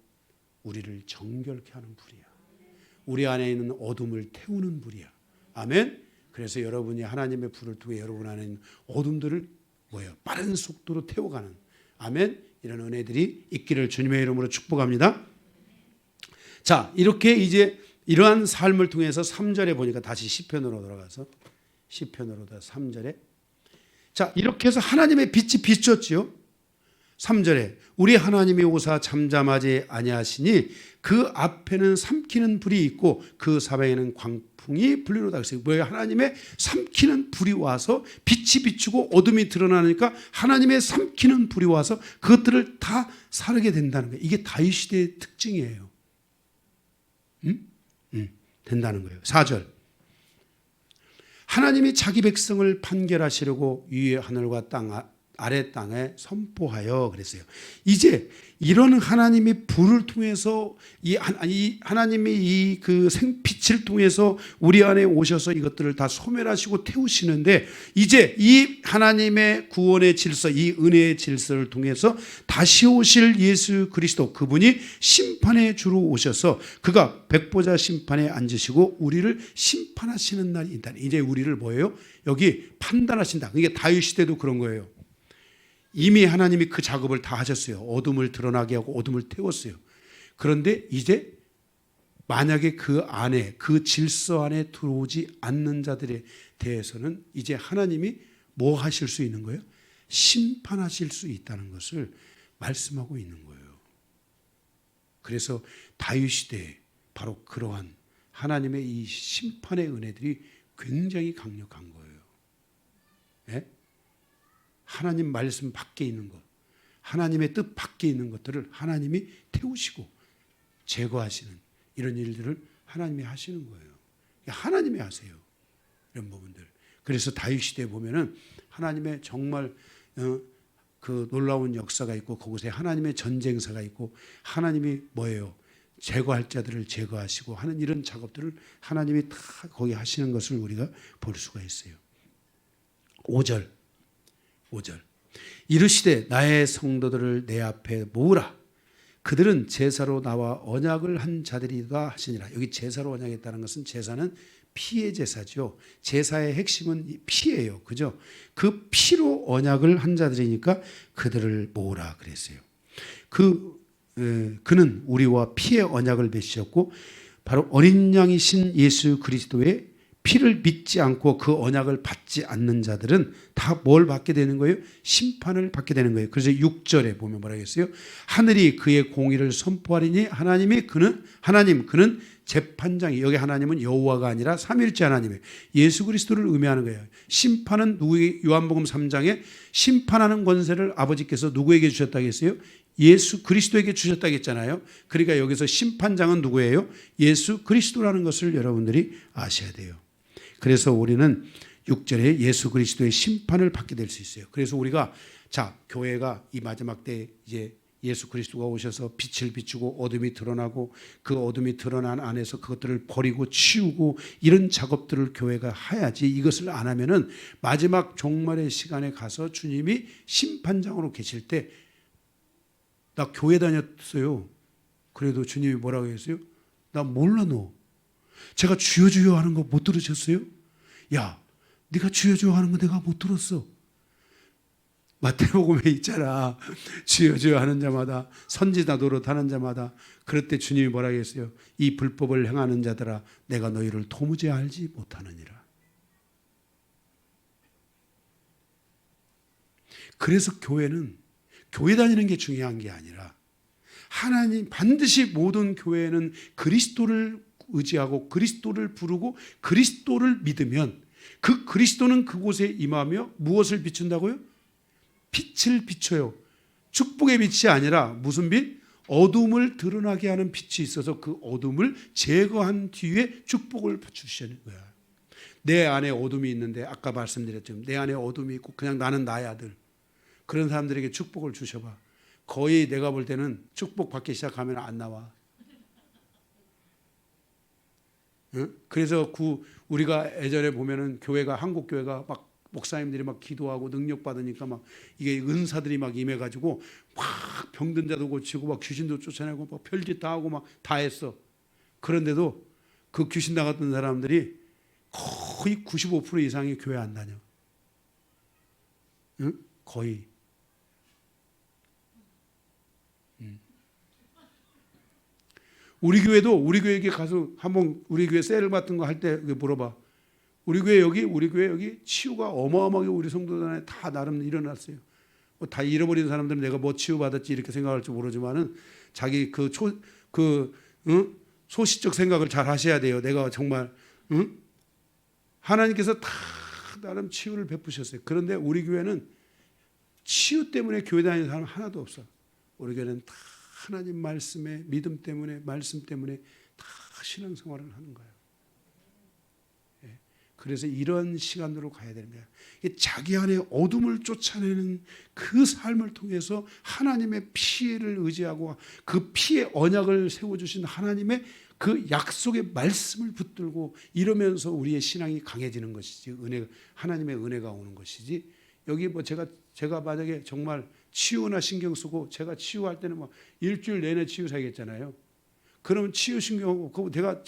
우리를 정결케 하는 불이야. 우리 안에 있는 어둠을 태우는 불이야. 아멘. 그래서 여러분이 하나님의 불을 통해 여러분 안에 있는 어둠들을 빠른 속도로 태워가는, 아멘, 이런 은혜들이 있기를 주님의 이름으로 축복합니다. 자, 이렇게 이제 이러한 삶을 통해서 3절에 보니까 다시 시편으로 돌아가서 시편으로 3절에, 자, 이렇게 해서 하나님의 빛이 비쳤지요. 3절에 우리 하나님이 오사 잠잠하지 아니하시니 그 앞에는 삼키는 불이 있고 그 사방에는 광풍이 불리로다. 그래서 뭐예요? 하나님의 삼키는 불이 와서 빛이 비추고 어둠이 드러나니까 하나님의 삼키는 불이 와서 그것들을 다 사르게 된다는 거예요. 이게 다윗 시대의 특징이에요. 된다는 거예요. 4절, 하나님이 자기 백성을 판결하시려고 위의 하늘과 땅 아래 땅에 선포하여 그랬어요. 이제 이런 하나님이 불을 통해서 이 하나님이 이 그 생빛을 통해서 우리 안에 오셔서 이것들을 다 소멸하시고 태우시는데, 이제 이 하나님의 구원의 질서, 이 은혜의 질서를 통해서 다시 오실 예수 그리스도, 그분이 심판의 주로 오셔서 그가 백보자 심판에 앉으시고 우리를 심판하시는 날이 있다. 이제 우리를 뭐예요? 여기 판단하신다. 이게 다윗 시대도 그런 거예요. 이미 하나님이 그 작업을 다 하셨어요. 어둠을 드러나게 하고 어둠을 태웠어요. 그런데 이제 만약에 그 안에, 그 질서 안에 들어오지 않는 자들에 대해서는 이제 하나님이 뭐 하실 수 있는 거예요? 심판하실 수 있다는 것을 말씀하고 있는 거예요. 그래서 다윗 시대에 바로 그러한 하나님의 이 심판의 은혜들이 굉장히 강력한 거예요. 예? 하나님 말씀 밖에 있는 것, 하나님의 뜻 밖에 있는 것들을 하나님이 태우시고 제거하시는 이런 일들을 하나님이 하시는 거예요. 하나님이 하세요. 이런 부분들. 그래서 다윗 시대에 보면은 하나님의 정말 그 놀라운 역사가 있고, 그곳에 하나님의 전쟁사가 있고, 하나님이 뭐예요? 제거할 자들을 제거하시고 하는 이런 작업들을 하나님이 다 거기 하시는 것을 우리가 볼 수가 있어요. 5절 이르시되 나의 성도들을 내 앞에 모으라. 그들은 제사로 나와 언약을 한 자들이다 하시니라. 여기 제사로 언약했다는 것은, 제사는 피의 제사죠. 제사의 핵심은 피예요. 그죠? 그 피로 언약을 한 자들이니까 그들을 모으라 그랬어요. 그는 우리와 피의 언약을 맺으셨고 바로 어린 양이신 예수 그리스도의 피를 믿지 않고 그 언약을 받지 않는 자들은 다 뭘 받게 되는 거예요? 심판을 받게 되는 거예요. 그래서 6절에 보면 뭐라 했어요? 하늘이 그의 공의를 선포하리니 그는 재판장이, 여기 하나님은 여호와가 아니라 삼위일체 하나님이에요. 예수 그리스도를 의미하는 거예요. 심판은 누구에게, 요한복음 3장에 심판하는 권세를 아버지께서 누구에게 주셨다고 했어요? 예수 그리스도에게 주셨다고 했잖아요. 그러니까 여기서 심판장은 누구예요? 예수 그리스도라는 것을 여러분들이 아셔야 돼요. 그래서 우리는 6절에 예수 그리스도의 심판을 받게 될 수 있어요. 그래서 우리가, 자, 교회가 이 마지막 때 이제 예수 그리스도가 오셔서 빛을 비추고 어둠이 드러나고 그 어둠이 드러난 안에서 그것들을 버리고 치우고 이런 작업들을 교회가 해야지, 이것을 안 하면은 마지막 종말의 시간에 가서 주님이 심판장으로 계실 때, 나 교회 다녔어요. 그래도 주님이 뭐라고 했어요? 나 몰라 너. 제가 주여 주여 하는 거 못 들으셨어요? 야, 네가 주여 주여 하는 거 내가 못 들었어. 마태복음에 있잖아. 주여 주여 하는 자마다, 선지자 노릇하는 자마다. 그럴 때 주님이 뭐라고 했어요? 이 불법을 행하는 자들아, 내가 너희를 도무지 알지 못하느니라. 그래서 교회는 교회 다니는 게 중요한 게 아니라 하나님 반드시 모든 교회는 그리스도를 의지하고 그리스도를 부르고 그리스도를 믿으면 그 그리스도는 그곳에 임하며 무엇을 비춘다고요? 빛을 비춰요. 축복의 빛이 아니라 무슨 빛? 어둠을 드러나게 하는 빛이 있어서 그 어둠을 제거한 뒤에 축복을 주시는 거야. 내 안에 어둠이 있는데 아까 말씀드렸죠. 내 안에 어둠이 있고 그냥 나는 나의 아들. 그런 사람들에게 축복을 주셔봐. 거의 내가 볼 때는 축복 받기 시작하면 안 나와. 응? 그래서 우리가 예전에 보면은 교회가 한국 교회가 막 목사님들이 막 기도하고 능력 받으니까 막 이게 은사들이 막 임해가지고 막 병든 자도 고치고 막 귀신도 쫓아내고 막 별짓 다 하고 막 다 했어. 그런데도 그 귀신 나갔던 사람들이 거의 95% 이상이 교회 안 다녀. 응? 거의. 우리 교회도 우리 교회에 가서 한번 우리 교회 셀 같은 거 할 때 물어봐. 우리 교회 여기 치유가 어마어마하게 우리 성도들 안에 다 나름 일어났어요. 다 잃어버린 사람들은 내가 뭐 치유받았지 이렇게 생각할지 모르지만은 자기 소시적 생각을 잘 하셔야 돼요. 내가 정말 하나님께서 다 나름 치유를 베푸셨어요. 그런데 우리 교회는 치유 때문에 교회 다니는 사람 하나도 없어. 우리 교회는 다 하나님 말씀에 믿음 때문에 말씀 때문에 다 신앙생활을 하는 거예요. 그래서 이런 시간으로 가야 되는 거예요. 자기 안에 어둠을 쫓아내는 그 삶을 통해서 하나님의 피를 의지하고 그 피의 언약을 세워주신 하나님의 그 약속의 말씀을 붙들고 이러면서 우리의 신앙이 강해지는 것이지 하나님의 은혜가 오는 것이지. 여기 뭐 제가 만약에 정말 치유나 신경 쓰고 제가 치유할 때는 막 일주일 내내 치유 사겠잖아요. 그러면 치유 신경하고 제가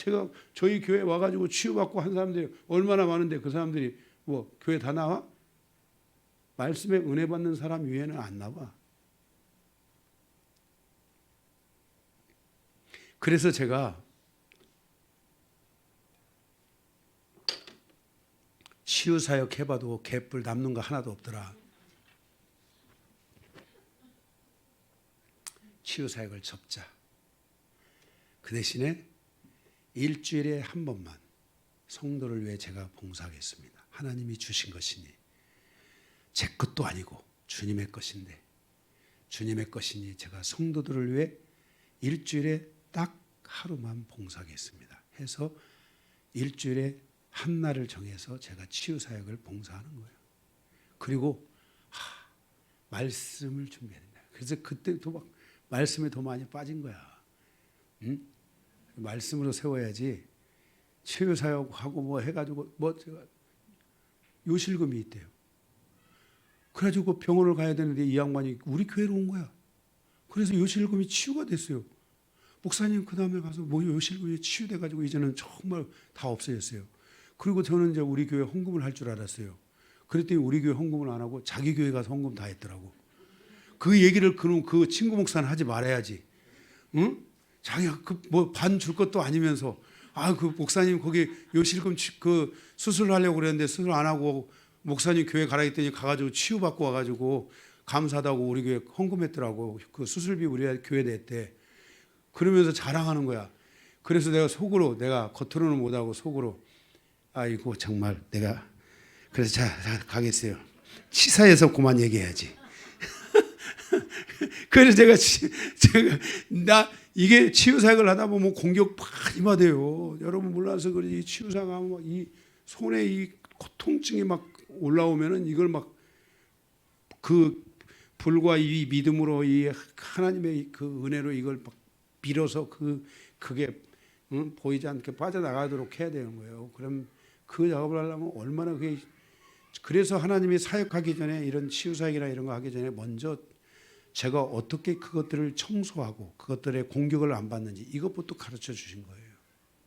저희 교회 와가지고 치유받고 한 사람들이 얼마나 많은데 그 사람들이 뭐 교회 다 나와? 말씀에 은혜 받는 사람 위에는 안 나와. 그래서 제가 치유 사역 해봐도 개뿔 남는 거 하나도 없더라. 치유 사역을 접자. 그 대신에 일주일에 한 번만 성도를 위해 제가 봉사하겠습니다. 하나님이 주신 것이니 제 것도 아니고 주님의 것인데 주님의 것이니 제가 성도들을 위해 일주일에 딱 하루만 봉사하겠습니다. 해서 일주일에 한 날을 정해서 제가 치유 사역을 봉사하는 거예요. 그리고 말씀을 준비했는데 그래서 그때도 막 말씀에 더 많이 빠진 거야. 응? 말씀으로 세워야지. 치유 사역하고 뭐 해가지고 뭐 제가 요실금이 있대요. 그래가지고 병원을 가야 되는데 이 양반이 우리 교회로 온 거야. 그래서 요실금이 치유가 됐어요. 목사님 그 다음에 가서 뭐 요실금이 치유돼가지고 이제는 정말 다 없어졌어요. 그리고 저는 이제 우리 교회 헌금을 할 줄 알았어요. 그랬더니 우리 교회 헌금을 안 하고 자기 교회 가서 헌금 다 했더라고. 그 얘기를 그 친구 목사는 하지 말아야지. 응? 자기가 뭐 반 줄 것도 아니면서 그 목사님 거기 요실금 그 수술하려고 그랬는데 수술 안 하고 목사님 교회 가라 했더니 가가지고 치유받고 와가지고 감사하다고 우리 교회 헌금했더라고. 그 수술비 우리 교회 냈대. 그러면서 자랑하는 거야. 그래서 내가 속으로 내가 겉으로는 못하고 속으로 아이고 정말 내가 그래서 자 가겠어요. 치사해서 그만 얘기해야지. 그래서 제가 이게 치유사역을 하다 보면 공격 많이 받아요. 여러분 몰라서 그러지 치유사가 막 이 손에 이 고통증이 막 올라오면은 이걸 막 그 불과 이 믿음으로 이 하나님의 그 은혜로 이걸 막 밀어서 그게 보이지 않게 빠져나가도록 해야 되는 거예요. 그럼 그 작업을 하려면 얼마나 그게 그래서 하나님이 사역하기 전에 이런 치유사역이나 이런 거 하기 전에 먼저 제가 어떻게 그것들을 청소하고 그것들의 공격을 안 받는지 이것부터 가르쳐 주신 거예요.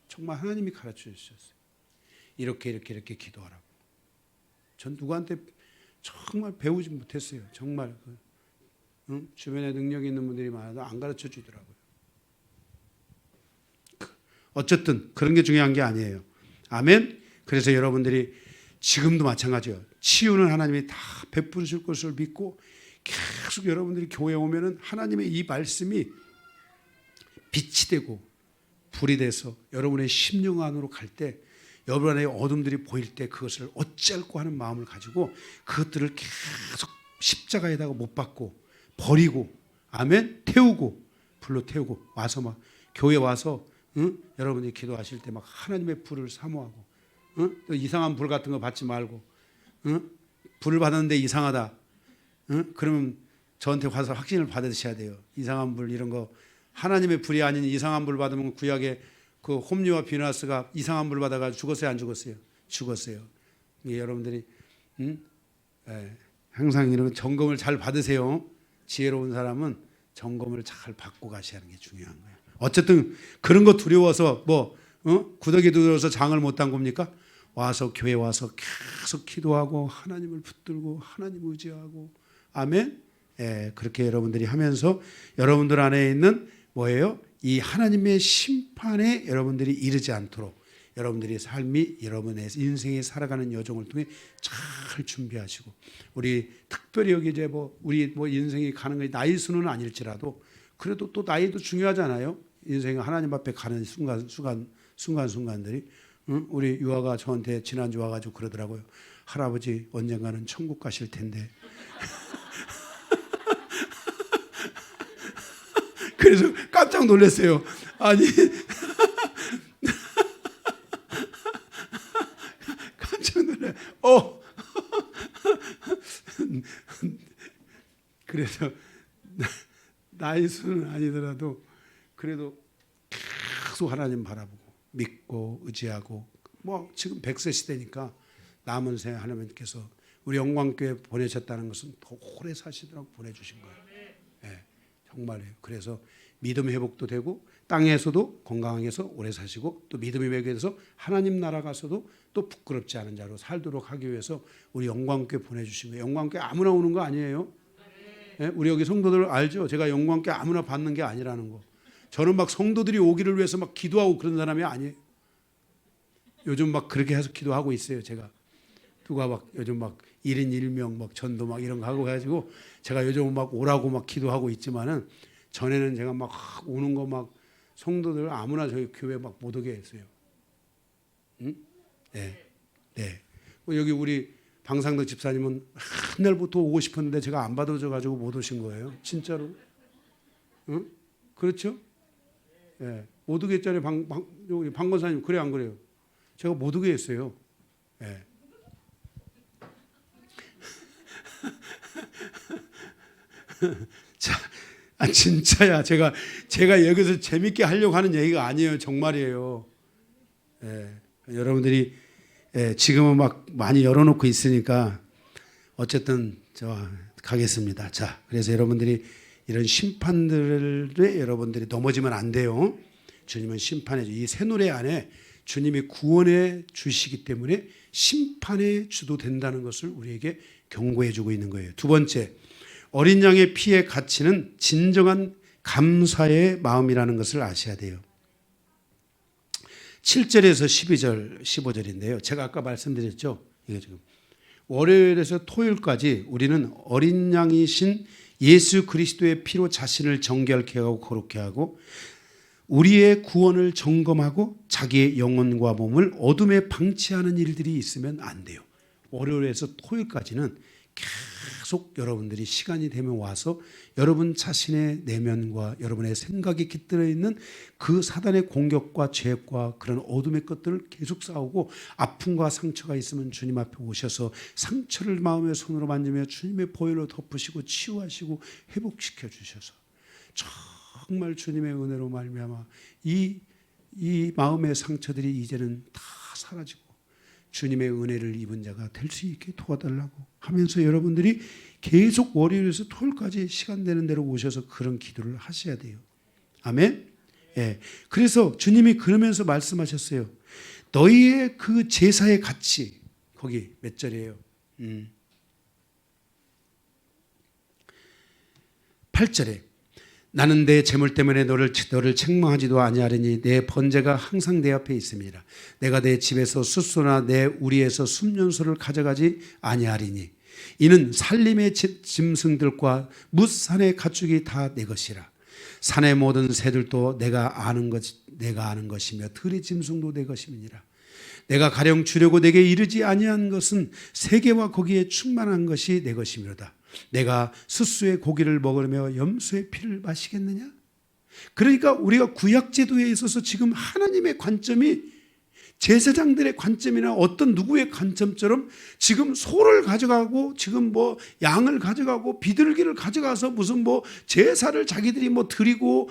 정말 하나님이 가르쳐 주셨어요. 이렇게 기도하라고. 전 누구한테 정말 배우지 못했어요. 정말 주변에 능력이 있는 분들이 많아도 안 가르쳐 주더라고요. 어쨌든 그런 게 중요한 게 아니에요. 아멘. 그래서 여러분들이 지금도 마찬가지예요. 치유는 하나님이 다 베풀으실 것을 믿고 계속 여러분들이 교회에 오면은 하나님의 이 말씀이 빛이 되고 불이 돼서 여러분의 심령 안으로 갈 때, 여러분의 어둠들이 보일 때 그것을 어찌할꼬 하는 마음을 가지고 그것들을 계속 십자가에다가 못 박고 버리고, 아멘, 태우고, 불로 태우고 와서 막 교회 와서 여러분이 기도하실 때 막 하나님의 불을 사모하고, 또 이상한 불 같은 거 받지 말고, 불을 받았는데 이상하다, 그러면 저한테 와서 확신을 받으셔야 돼요. 이상한 불 이런 거, 하나님의 불이 아닌 이상한 불 받으면 구약에 그 홈리와 비나스가 이상한 불 받아가지고 죽었어요, 안 죽었어요? 죽었어요. 여러분들이 항상 이런 점검을 잘 받으세요. 지혜로운 사람은 점검을 잘 받고 가셔야 하는 게 중요한 거예요. 어쨌든 그런 거 두려워서 구더기 두드려서 장을 못 담굽니까? 와서 교회 와서 계속 기도하고 하나님을 붙들고 하나님 의지하고, 아멘. 그렇게 여러분들이 하면서 여러분들 안에 있는 뭐예요? 이 하나님의 심판에 여러분들이 이르지 않도록 여러분들의 삶이 여러분의 인생에 살아가는 여정을 통해 잘 준비하시고, 우리 특별히 여기 이제 우리 인생이 가는 게 나이 수는 아닐지라도 그래도 또 나이도 중요하잖아요. 인생 하나님 앞에 가는 순간순간들이. 우리 유아가 저한테 지난주 와가지고 그러더라고요. 할아버지 언젠가는 천국 가실 텐데. 그래서 깜짝 놀랐어요. 아니 깜짝 놀래. 그래서 나이 수는 아니더라도 그래도 계속 하나님 바라보고 믿고 의지하고, 지금 100세 시대니까 남은 생에 하나님께서 우리 영광교회 보내셨다는 것은 더 오래 사시도록 보내주신 거예요. 정말이에요. 그래서 믿음 회복도 되고 땅에서도 건강해서 오래 사시고, 또 믿음이 회복돼서 하나님 나라 가서도 또 부끄럽지 않은 자로 살도록 하기 위해서 우리 영광교회 보내주신 거예요. 영광교회 아무나 오는 거 아니에요. 우리 여기 성도들 알죠? 제가 영광교회 아무나 받는 게 아니라는 거. 저는 막 성도들이 오기를 위해서 막 기도하고 그런 사람이 아니에요. 요즘 막 그렇게 해서 기도하고 있어요. 제가 누가 막 요즘 막 1인 1명 막 전도 막 이런 거 하고 해가지고 제가 요즘 막 오라고 막 기도하고 있지만은, 전에는 제가 막 오는 거 막 성도들 아무나 저희 교회 막 못 오게 했어요. 네. 여기 우리 방상덕 집사님은 한날부터 오고 싶었는데 제가 안 받아줘 가지고 못 오신 거예요. 진짜로. 그렇죠? 못 오게 했잖아요. 방 권사님, 그래 안 그래요? 제가 못 오게 했어요. 자, 진짜야. 제가 여기서 재밌게 하려고 하는 얘기가 아니에요. 정말이에요. 여러분들이 지금은 막 많이 열어놓고 있으니까 어쨌든 저 가겠습니다. 자, 그래서 여러분들이 이런 심판들에 여러분들이 넘어지면 안 돼요. 주님은 심판해 주. 이 새 노래 안에 주님이 구원해 주시기 때문에 심판의 주도 된다는 것을 우리에게 경고해 주고 있는 거예요. 두 번째, 어린 양의 피의 가치는 진정한 감사의 마음이라는 것을 아셔야 돼요. 7절에서 12절, 15절인데요. 제가 아까 말씀드렸죠. 이게 지금 월요일에서 토요일까지 우리는 어린 양이신 예수 그리스도의 피로 자신을 정결케 하고 거룩케 하고, 우리의 구원을 점검하고 자기의 영혼과 몸을 어둠에 방치하는 일들이 있으면 안 돼요. 월요일에서 토요일까지는 계속 여러분들이 시간이 되면 와서 여러분 자신의 내면과 여러분의 생각이 깃들어 있는 그 사단의 공격과 죄과 그런 어둠의 것들을 계속 싸우고, 아픔과 상처가 있으면 주님 앞에 오셔서 상처를 마음의 손으로 만지며 주님의 보혈로 덮으시고 치유하시고 회복시켜 주셔서 정말 주님의 은혜로 말미암아 이 마음의 상처들이 이제는 다 사라지고 주님의 은혜를 입은 자가 될 수 있게 도와달라고 하면서 여러분들이 계속 월요일에서 토요일까지 시간 되는 대로 오셔서 그런 기도를 하셔야 돼요. 아멘. 그래서 주님이 그러면서 말씀하셨어요. 너희의 그 제사의 가치, 거기 몇 절이에요? 8절에 나는 내 재물 때문에 너를 책망하지도 아니하리니 내 번제가 항상 내 앞에 있습니다. 내가 내 집에서 숫소나 내 우리에서 순년소를 가져가지 아니하리니 이는 산림의 짐승들과 뭇산의 가축이 다 내 것이라. 산의 모든 새들도 내가 아는 것이며 들의 짐승도 내 것임이니라. 내가 가령 주려고 내게 이르지 아니한 것은 세계와 거기에 충만한 것이 내 것이므로다. 내가 스스의 고기를 먹으며 염소의 피를 마시겠느냐? 그러니까 우리가 구약제도에 있어서 지금 하나님의 관점이 제사장들의 관점이나 어떤 누구의 관점처럼 지금 소를 가져가고 지금 뭐 양을 가져가고 비둘기를 가져가서 무슨 뭐 제사를 자기들이 뭐 드리고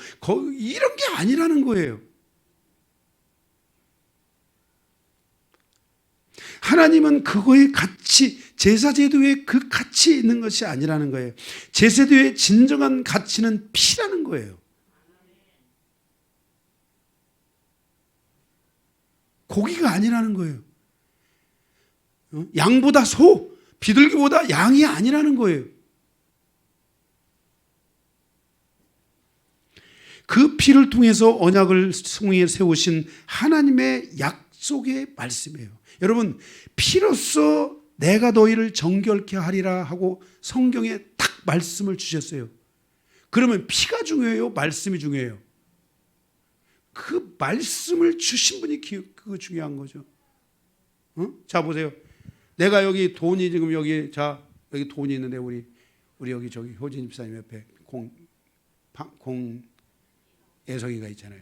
이런 게 아니라는 거예요. 하나님은 그거의 가치, 제사제도의 그 가치에 있는 것이 아니라는 거예요. 제사제도의 진정한 가치는 피라는 거예요. 고기가 아니라는 거예요. 양보다 소, 비둘기보다 양이 아니라는 거예요. 그 피를 통해서 언약을 성에 세우신 하나님의 약속의 말씀이에요. 여러분, 피로써 내가 너희를 정결케 하리라 하고 성경에 딱 말씀을 주셨어요. 그러면 피가 중요해요? 말씀이 중요해요? 그 말씀을 주신 분이 그거 중요한 거죠. 자, 보세요. 내가 여기 돈이 지금 여기 돈이 있는데 우리 여기 저기 효진 집사님 옆에 예성이가 있잖아요.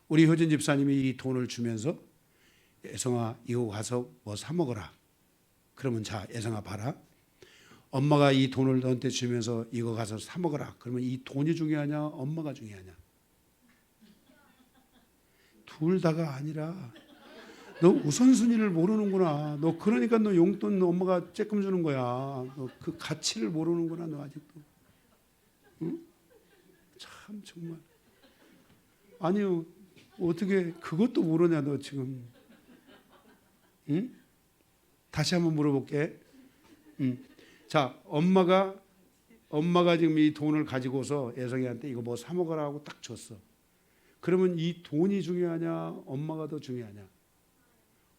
우리 효진 집사님이 이 돈을 주면서 예성아 이거 가서 뭐 사 먹어라. 그러면 자, 예성아 봐라. 엄마가 이 돈을 너한테 주면서 이거 가서 사 먹어라. 그러면 이 돈이 중요하냐? 엄마가 중요하냐? 둘 다가 아니라 너 우선순위를 모르는구나. 너 그러니까 너 용돈 엄마가 쬐끔 주는 거야. 너 그 가치를 모르는구나. 너 아직도. 응? 참 정말. 아니요. 어떻게 그것도 모르냐 너 지금. 응? 다시 한번 물어볼게. 자, 엄마가 지금 이 돈을 가지고서 예성이한테 이거 뭐 사 먹으라 하고 딱 줬어. 그러면 이 돈이 중요하냐? 엄마가 더 중요하냐?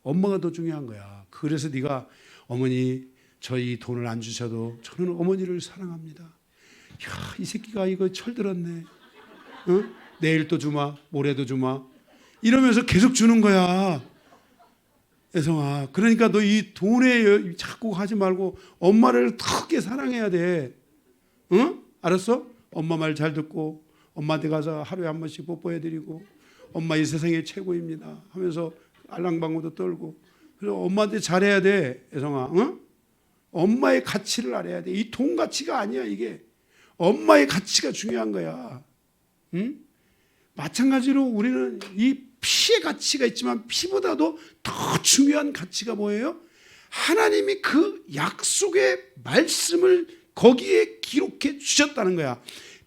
엄마가 더 중요한 거야. 그래서 네가 어머니 저희 돈을 안 주셔도 저는 어머니를 사랑합니다. 야, 이 새끼가 이거 철들었네. 어? 내일 또 주마, 모레도 주마. 이러면서 계속 주는 거야. 예성아, 그러니까 너 이 돈에 자꾸 하지 말고 엄마를 크게 사랑해야 돼. 응? 알았어? 엄마 말 잘 듣고 엄마한테 가서 하루에 한 번씩 뽀뽀해드리고 엄마 이 세상의 최고입니다 하면서 알랑방구도 떨고. 그래서 엄마한테 잘해야 돼. 예성아, 응? 엄마의 가치를 알아야 돼. 이 돈 가치가 아니야. 이게 엄마의 가치가 중요한 거야. 응? 마찬가지로 우리는 이 피의 가치가 있지만 피보다도 더 중요한 가치가 뭐예요? 하나님이 그 약속의 말씀을 거기에 기록해 주셨다는 거야.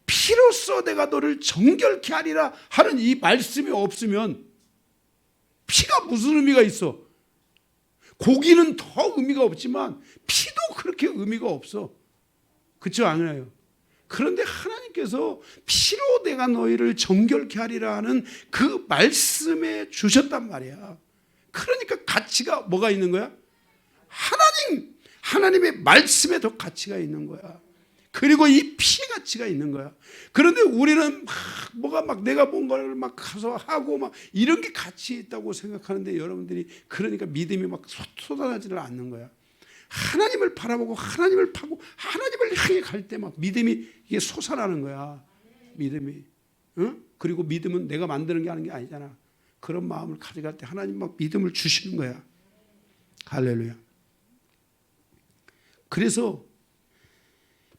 피로써 내가 너를 정결케 하리라 하는 이 말씀이 없으면 피가 무슨 의미가 있어? 고기는 더 의미가 없지만 피도 그렇게 의미가 없어. 그렇지 않아요? 그런데 하나님께서 피로 내가 너희를 정결케 하리라 하는 그 말씀에 주셨단 말이야. 그러니까 가치가 뭐가 있는 거야? 하나님의 말씀에 더 가치가 있는 거야. 그리고 이 피의 가치가 있는 거야. 그런데 우리는 내가 뭔가를 막 가서 하고 막 이런 게 가치 있다고 생각하는데 여러분들이 그러니까 믿음이 막 쏟아나지를 않는 거야. 하나님을 바라보고 하나님을 파고 하나님을 향해 갈 때 막 믿음이 이게 솟아나는 거야. 믿음이. 응? 그리고 믿음은 내가 만드는 게 아닌 게 아니잖아. 그런 마음을 가져갈 때 하나님 막 믿음을 주시는 거야. 할렐루야. 그래서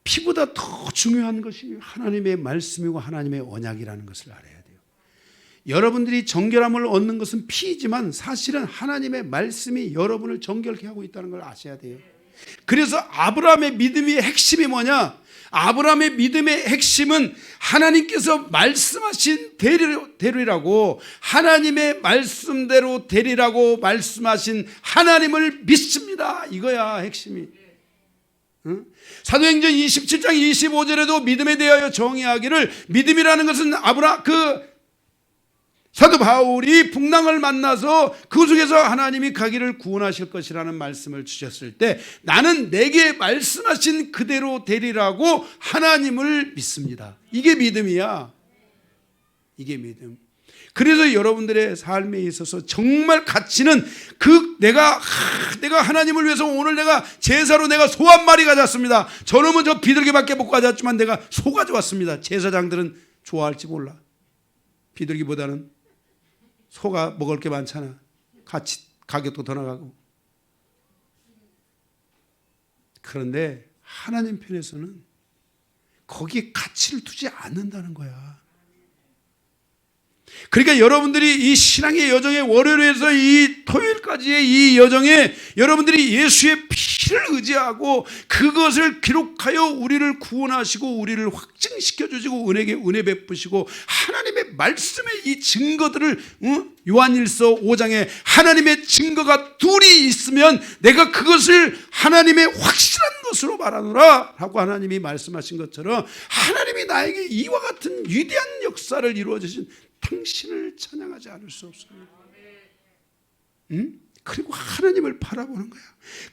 피보다 더 중요한 것이 하나님의 말씀이고 하나님의 언약이라는 것을 알아야 돼요. 여러분들이 정결함을 얻는 것은 피이지만 사실은 하나님의 말씀이 여러분을 정결케 하고 있다는 걸 아셔야 돼요. 그래서 아브라함의 믿음의 핵심이 뭐냐? 아브라함의 믿음의 핵심은 하나님께서 말씀하신 대로라고, 하나님의 말씀대로 되리라고 말씀하신 하나님을 믿습니다. 이거야 핵심이. 응? 사도행전 27장 25절에도 믿음에 대하여 정의하기를, 믿음이라는 것은 사도 바울이 풍랑을 만나서 그 속에서 하나님이 가기를 구원하실 것이라는 말씀을 주셨을 때 나는 내게 말씀하신 그대로 되리라고 하나님을 믿습니다. 이게 믿음이야. 이게 믿음. 그래서 여러분들의 삶에 있어서 정말 가치는 내가 하나님을 위해서 오늘 내가 제사로 내가 소 한 마리 가졌습니다. 저놈은 저 비둘기밖에 못 가졌지만 내가 소 가져왔습니다. 제사장들은 좋아할지 몰라. 비둘기보다는 소가 먹을 게 많잖아. 가격도 더 나가고. 그런데 하나님 편에서는 거기에 가치를 두지 않는다는 거야. 그러니까 여러분들이 이 신앙의 여정에 월요일에서 이 토요일까지의 이 여정에 여러분들이 예수의 피를 의지하고 그것을 기록하여 우리를 구원하시고 우리를 확증시켜 주시고 은혜 베푸시고 하나님의 말씀의 이 증거들을 요한일서 5장에 하나님의 증거가 둘이 있으면 내가 그것을 하나님의 확실한 것으로 말하노라 라고 하나님이 말씀하신 것처럼 하나님이 나에게 이와 같은 위대한 역사를 이루어 주신 당신을 찬양하지 않을 수 없습니다. 그리고 하나님을 바라보는 거야.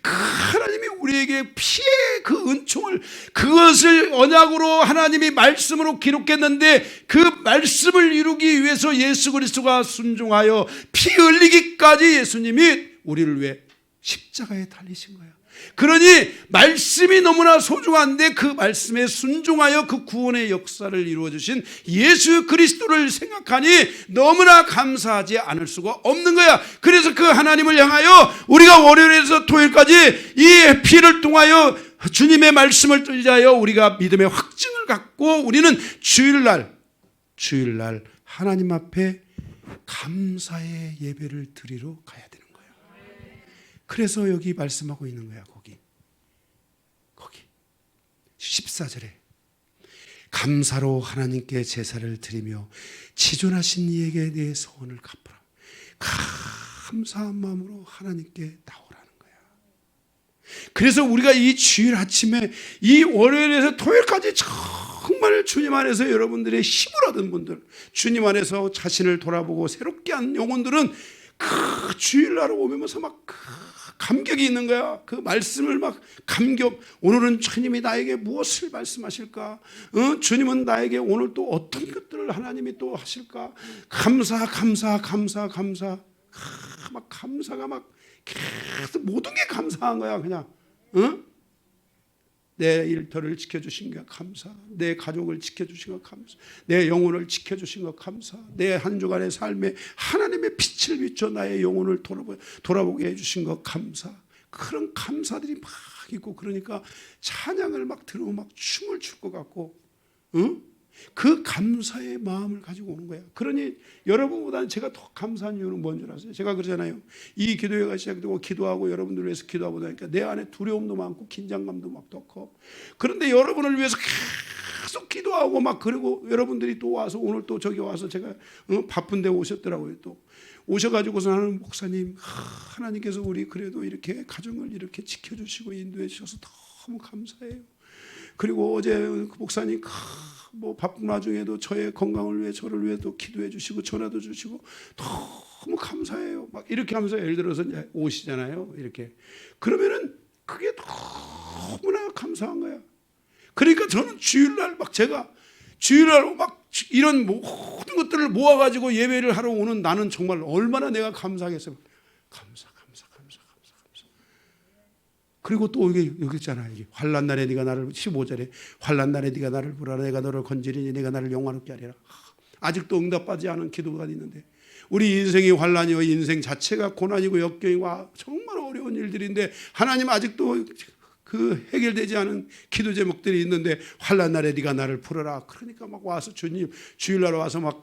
그 하나님이 우리에게 피의 그 은총을 그것을 언약으로 하나님이 말씀으로 기록했는데 그 말씀을 이루기 위해서 예수 그리스도가 순종하여 피 흘리기까지 예수님이 우리를 위해 십자가에 달리신 거야. 그러니 말씀이 너무나 소중한데 그 말씀에 순종하여 그 구원의 역사를 이루어 주신 예수 그리스도를 생각하니 너무나 감사하지 않을 수가 없는 거야. 그래서 그 하나님을 향하여 우리가 월요일에서 토요일까지 이 피를 통하여 주님의 말씀을 의지하여 우리가 믿음의 확증을 갖고 우리는 주일날 하나님 앞에 감사의 예배를 드리러 가야 되는 거야. 그래서 여기 말씀하고 있는 거야. 거기 14절에 감사로 하나님께 제사를 드리며 지존하신 이에게 내 소원을 갚으라. 감사한 마음으로 하나님께 나오라는 거야. 그래서 우리가 이 주일 아침에 이 월요일에서 토요일까지 정말 주님 안에서 여러분들의 힘을 얻은 분들, 주님 안에서 자신을 돌아보고 새롭게 한 영혼들은 그 주일날 오면서 막 감격이 있는 거야. 그 말씀을 막 감격. 오늘은 주님이 나에게 무엇을 말씀하실까? 주님은 나에게 오늘 또 어떤 것들을 하나님이 또 하실까? 감사. 막 감사가 막 계속 모든 게 감사한 거야. 그냥. 내 일터를 지켜주신 것 감사, 내 가족을 지켜주신 것 감사, 내 영혼을 지켜주신 것 감사, 내 한 주간의 삶에 하나님의 빛을 비춰 나의 영혼을 돌아보게 해주신 것 감사. 그런 감사들이 막 있고 그러니까 찬양을 막 들으면 막 춤을 출 것 같고 그 감사의 마음을 가지고 오는 거야. 그러니 여러분보다는 제가 더 감사한 이유는 뭔 줄 아세요? 제가 그러잖아요. 이 기도회가 시작되고 기도하고 여러분들을 위해서 기도하고 나니까 내 안에 두려움도 많고 긴장감도 막 더 커. 그런데 여러분을 위해서 계속 기도하고 막 그리고 여러분들이 또 와서 오늘 또 저기 와서 제가 바쁜데 오셨더라고요. 또 오셔가지고서 하는 목사님 하나님께서 우리 그래도 이렇게 가정을 이렇게 지켜주시고 인도해 주셔서 너무 감사해요. 그리고 어제 그 목사님 뭐 바쁜 와중에도 저의 건강을 위해 저를 위해 또 기도해 주시고 전화도 주시고 너무 감사해요. 막 이렇게 하면서 예를 들어서 이제 오시잖아요. 이렇게 그러면은 그게 너무나 감사한 거야. 그러니까 저는 주일날 막 제가 주일날 막 이런 모든 것들을 모아가지고 예배를 하러 오는 나는 정말 얼마나 내가 감사하겠어요. 감사. 그리고 또 여기 있잖아요. 환난 날에 네가 나를 15절에 환난 날에 네가 나를 부르라 내가 너를 건지리니 네가 나를 영화롭게 하리라. 아직도 응답받지 않은 기도가 있는데 우리 인생이 환난이요 인생 자체가 고난이고 역경이고 정말 어려운 일들인데 하나님 아직도 그 해결되지 않은 기도 제목들이 있는데 환난 날에 네가 나를 풀어라. 그러니까 막 와서 주님 주일날 와서 막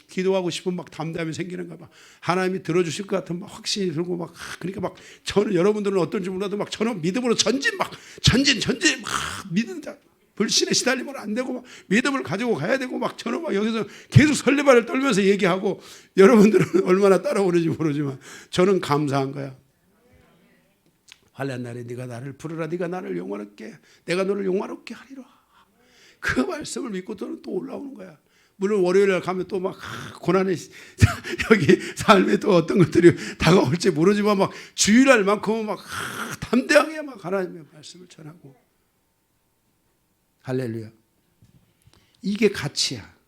기도하고 싶은 막 담담이 생기는가 봐. 하나님이 들어주실 것 같은 막 확신이 들고 막 그러니까 막 저는 여러분들은 어떤지 몰라도 막 저는 믿음으로 전진 막 믿는 자 불신에 시달리면 안 되고 막 믿음을 가지고 가야 되고 막 저는 막 여기서 계속 설레발을 떨면서 얘기하고 여러분들은 얼마나 따라오는지 모르지만 저는 감사한 거야. 환난 날에 네가 나를 부르라 네가 나를 영화롭게 내가 너를 영화롭게 하리라. 그 말씀을 믿고 저는 또 올라오는 거야. 물론 월요일날 가면 또 막 고난의 여기 삶에 또 어떤 것들이 다가올지 모르지만 막 주일날만큼은 막 담대하게 막 하나님의 말씀을 전하고. 할렐루야. 이게 가치야.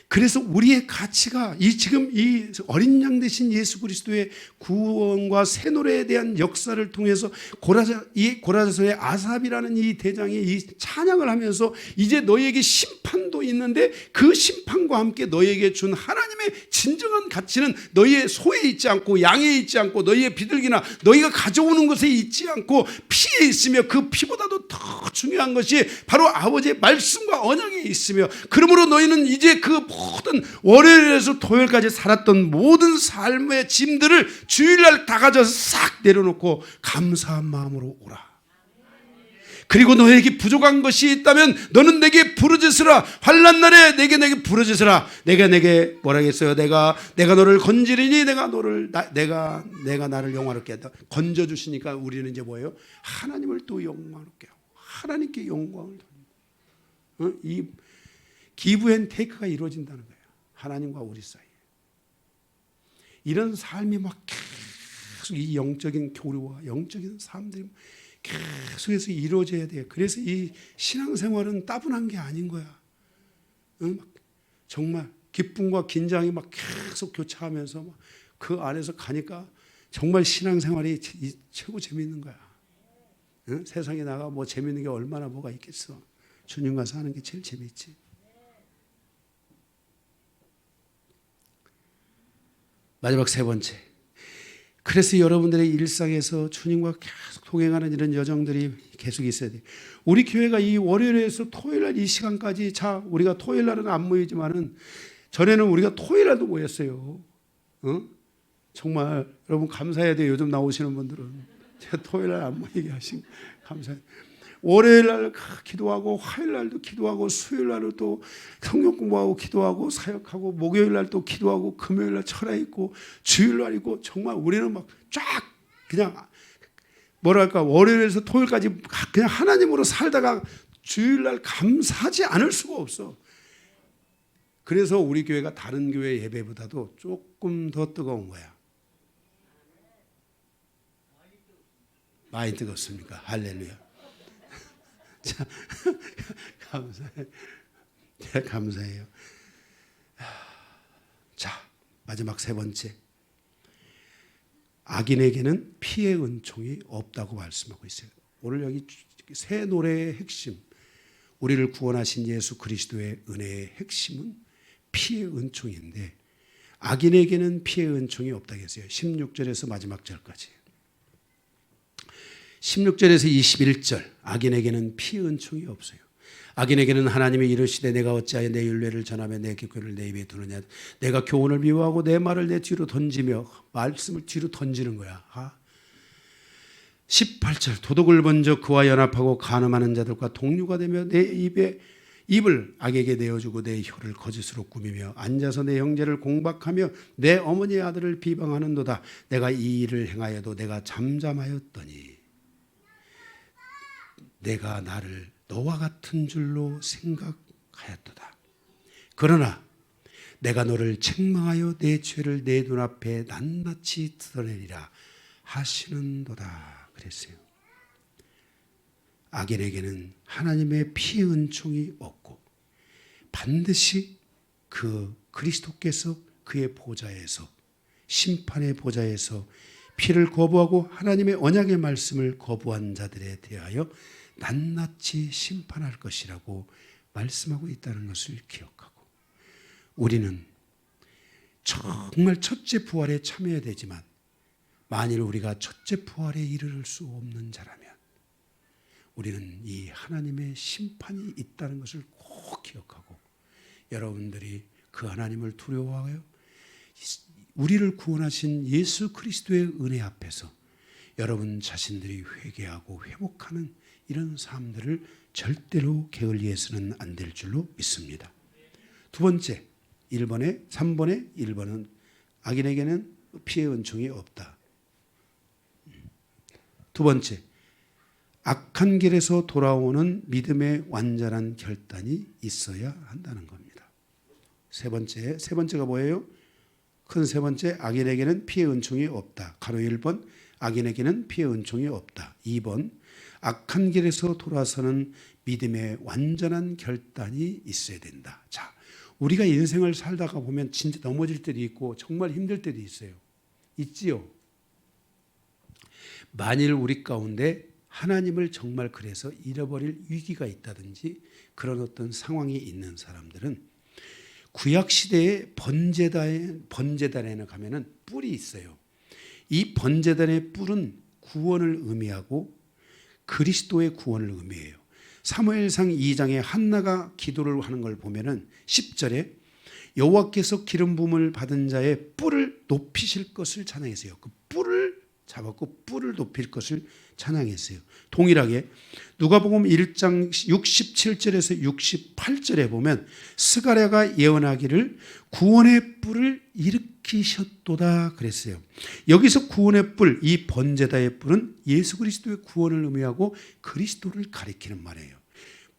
그래서 우리의 가치가 지금 이 어린 양 되신 예수 그리스도의 구원과 새 노래에 대한 역사를 통해서 고라자손의 아삽이라는 이 대장이 이 찬양을 하면서 이제 너희에게 심판도 있는데 그 심판과 함께 너희에게 준 하나님의 진정한 가치는 너희의 소에 있지 않고 양에 있지 않고 너희의 비둘기나 너희가 가져오는 것에 있지 않고 피에 있으며 그 피보다도 더 중요한 것이 바로 아버지의 말씀과 언약에 있으며 그러므로 너희는 이제 그 모든 월요일에서 토요일까지 살았던 모든 삶의 짐들을 주일날 다 가져서 싹 내려놓고 감사한 마음으로 오라. 그리고 너에게 부족한 것이 있다면 너는 내게 부르짖으라. 환난 날에 내게 부르짖으라. 내가 내게 뭐라겠어요? 내가 너를 건지리니 내가 나를 영화롭게 한다. 건져 주시니까 우리는 이제 뭐예요? 하나님을 또 영화롭게 하고 하나님께 영광을 돌리고 이 기브 앤 테이크가 이루어진다는 거예요. 하나님과 우리 사이에. 이런 삶이 막 계속 이 영적인 교류와 영적인 삶들이 계속해서 이루어져야 돼요. 그래서 이 신앙생활은 따분한 게 아닌 거야. 정말 기쁨과 긴장이 막 계속 교차하면서 막 그 안에서 가니까 정말 신앙생활이 최고 재밌는 거야. 세상에 나가 뭐 재밌는 게 얼마나 뭐가 있겠어. 주님과 사는 게 제일 재밌지. 마지막 세 번째. 그래서 여러분들의 일상에서 주님과 계속 동행하는 이런 여정들이 계속 있어야 돼요. 우리 교회가 이 월요일에서 토요일날 이 시간까지 우리가 토요일날은 안 모이지만은 전에는 우리가 토요일날도 모였어요. 정말 여러분 감사해야 돼요. 요즘 나오시는 분들은 제가 토요일날 안 모이게 하신 감사해요. 월요일날 기도하고 화요일날도 기도하고 수요일날도 또 성경 공부하고 기도하고 사역하고 목요일날 또 기도하고 금요일날 철야 있고 주일날 있고 정말 우리는 막 쫙 그냥 뭐랄까 월요일에서 토요일까지 그냥 하나님으로 살다가 주일날 감사하지 않을 수가 없어. 그래서 우리 교회가 다른 교회 예배보다도 조금 더 뜨거운 거야. 많이 뜨겁습니까? 할렐루야. 자, 감사해요. 자, 마지막 세 번째. 악인에게는 피의 은총이 없다고 말씀하고 있어요. 오늘 여기 새 노래의 핵심, 우리를 구원하신 예수 그리스도의 은혜의 핵심은 피의 은총인데 악인에게는 피의 은총이 없다고 했어요. 16절에서 마지막 절까지. 16절에서 21절 악인에게는 피의 은총이 없어요. 악인에게는 하나님이 이르시되 내가 어찌하여 내 율례를 전하며 내 규례를 내 입에 두느냐. 내가 교훈을 미워하고 내 말을 내 뒤로 던지며 말씀을 뒤로 던지는 거야. 18절 도둑을 먼저 그와 연합하고 간음하는 자들과 동류가 되며 내 입을 악에게 내어주고 내 혀를 거짓으로 꾸미며 앉아서 내 형제를 공박하며 내 어머니의 아들을 비방하는도다. 내가 이 일을 행하여도 내가 잠잠하였더니 내가 나를 너와 같은 줄로 생각하였도다. 그러나 내가 너를 책망하여 내 죄를 내 눈앞에 낱낱이 드러내리라 하시는도다. 그랬어요. 악인에게는 하나님의 피의 은총이 없고 반드시 그 그리스도께서 그의 보좌에서 심판의 보좌에서 피를 거부하고 하나님의 언약의 말씀을 거부한 자들에 대하여 낱낱이 심판할 것이라고 말씀하고 있다는 것을 기억하고 우리는 정말 첫째 부활에 참여해야 되지만 만일 우리가 첫째 부활에 이르를 수 없는 자라면 우리는 이 하나님의 심판이 있다는 것을 꼭 기억하고 여러분들이 그 하나님을 두려워하여 우리를 구원하신 예수 그리스도의 은혜 앞에서 여러분 자신들이 회개하고 회복하는 이런 삶들을 절대로 게을리해서는 안 될 줄로 믿습니다. 두 번째, 3번에 1번은 악인에게는 피의 은총이 없다. 두 번째, 악한 길에서 돌아오는 믿음의 완전한 결단이 있어야 한다는 겁니다. 세 번째가 뭐예요? 큰 세 번째, 악인에게는 피의 은총이 없다. 가로 1번, 악인에게는 피의 은총이 없다. 2번, 악한 길에서 돌아서는 믿음의 완전한 결단이 있어야 된다. 자, 우리가 인생을 살다가 보면 진짜 넘어질 때도 있고 정말 힘들 때도 있어요. 있지요? 만일 우리 가운데 하나님을 정말 그래서 잃어버릴 위기가 있다든지 그런 어떤 상황이 있는 사람들은 구약시대의 번제단에는 가면은 뿔이 있어요. 이 번제단의 뿔은 구원을 의미하고 그리스도의 구원을 의미해요. 사무엘상 2장에 한나가 기도를 하는 걸 보면은 10절에 여호와께서 기름 부음을 받은 자의 뿔을 높이실 것을 찬양했어요. 그 뿔을 잡았고 뿔을 높일 것을 찬양했어요. 동일하게 누가복음 1장 67절에서 68절에 보면 스가랴가 예언하기를 구원의 뿔을 일으키셨도다 그랬어요. 여기서 구원의 뿔, 이 번제다의 뿔은 예수 그리스도의 구원을 의미하고 그리스도를 가리키는 말이에요.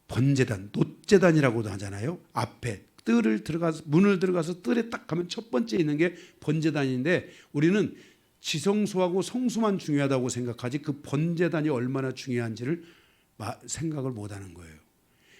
번제단, 놋제단이라고도 하잖아요. 앞에 문을 들어가서 뜰에 딱 가면 첫 번째 있는 게 번제단인데 우리는 지성소하고 성소만 중요하다고 생각하지 그 번제단이 얼마나 중요한지를 생각을 못하는 거예요.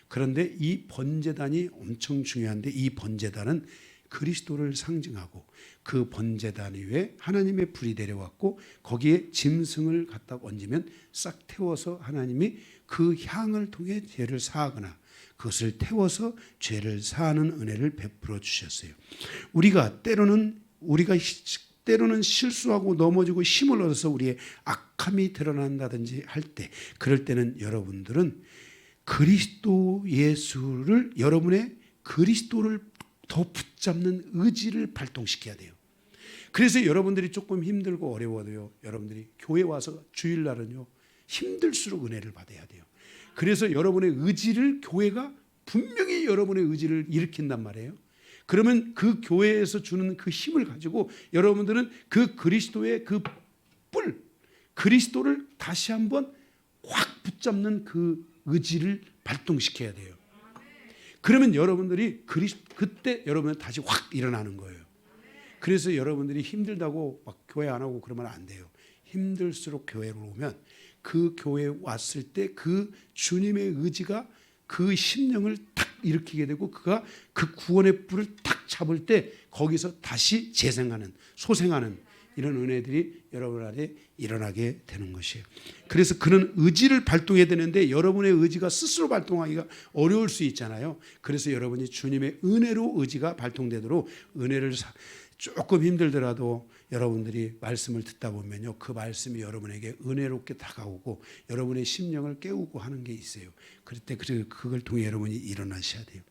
그런데 이 번제단이 엄청 중요한데 이 번제단은 그리스도를 상징하고 그 번제단 위에 하나님의 불이 내려왔고 거기에 짐승을 갖다 얹으면 싹 태워서 하나님이 그 향을 통해 죄를 사하거나 그것을 태워서 죄를 사하는 은혜를 베풀어 주셨어요. 우리가 때로는 실수하고 넘어지고 힘을 얻어서 우리의 악함이 드러난다든지 할 때 그럴 때는 여러분들은 그리스도 예수를 여러분의 그리스도를 더 붙잡는 의지를 발동시켜야 돼요. 그래서 여러분들이 조금 힘들고 어려워도요. 여러분들이 교회 와서 주일날은요. 힘들수록 은혜를 받아야 돼요. 그래서 여러분의 의지를 교회가 분명히 여러분의 의지를 일으킨단 말이에요. 그러면 그 교회에서 주는 그 힘을 가지고 여러분들은 그 그리스도의 그 뿔, 그리스도를 다시 한번 확 붙잡는 그 의지를 발동시켜야 돼요. 그러면 여러분들이 그때 여러분은 다시 확 일어나는 거예요. 그래서 여러분들이 힘들다고 막 교회 안 오고 그러면 안 돼요. 힘들수록 교회로 오면 그 교회에 왔을 때 그 주님의 의지가 그 심령을 탁 일으키게 되고 그가 그 구원의 뿔을 탁 잡을 때 거기서 다시 재생하는 소생하는 이런 은혜들이 여러분 안에 일어나게 되는 것이에요. 그래서 그런 의지를 발동해야 되는데 여러분의 의지가 스스로 발동하기가 어려울 수 있잖아요. 그래서 여러분이 주님의 은혜로 의지가 발동되도록 은혜를 조금 힘들더라도 여러분들이 말씀을 듣다 보면요. 그 말씀이 여러분에게 은혜롭게 다가오고 여러분의 심령을 깨우고 하는 게 있어요. 그럴 때 그걸 통해 여러분이 일어나셔야 돼요.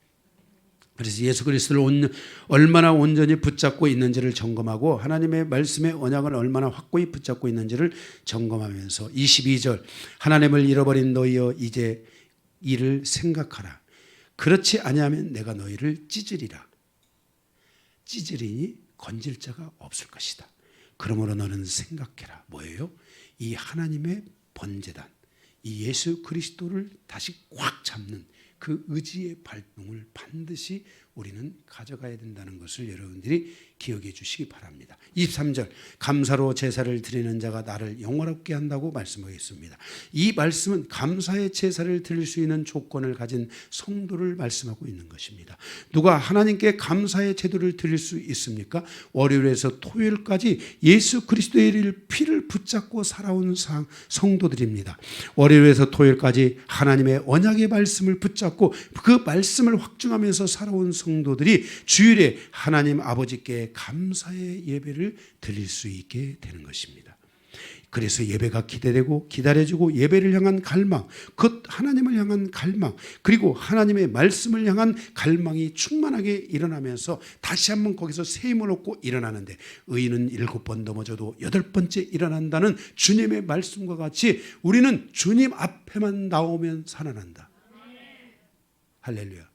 그래서 예수 그리스도를 얼마나 온전히 붙잡고 있는지를 점검하고 하나님의 말씀의 언약을 얼마나 확고히 붙잡고 있는지를 점검하면서 22절 하나님을 잃어버린 너희여 이제 이를 생각하라. 그렇지 아니하면 내가 너희를 찢으리라. 찢으리니 건질 자가 없을 것이다. 그러므로 너는 생각해라. 뭐예요? 이 하나님의 번제단, 이 예수 그리스도를 다시 꽉 잡는 그 의지의 발동을 반드시 우리는 가져가야 된다는 것을 여러분들이 기억해 주시기 바랍니다. 23절 감사로 제사를 드리는 자가 나를 영화롭게 한다고 말씀하겠습니다. 이 말씀은 감사의 제사를 드릴 수 있는 조건을 가진 성도를 말씀하고 있는 것입니다. 누가 하나님께 감사의 제도를 드릴 수 있습니까? 월요일에서 토요일까지 예수 그리스도의 피를 붙잡고 살아온 성도들입니다. 월요일에서 토요일까지 하나님의 언약의 말씀을 붙잡고 그 말씀을 확증하면서 살아온 성도들이 주일에 하나님 아버지께 감사의 예배를 드릴 수 있게 되는 것입니다. 그래서 예배가 기대되고 기다려지고 예배를 향한 갈망, 곧 하나님을 향한 갈망, 그리고 하나님의 말씀을 향한 갈망이 충만하게 일어나면서 다시 한번 거기서 새 힘을 얻고 일어나는데 의인은 7번 넘어져도 8번째 일어난다는 주님의 말씀과 같이 우리는 주님 앞에만 나오면 살아난다. 할렐루야.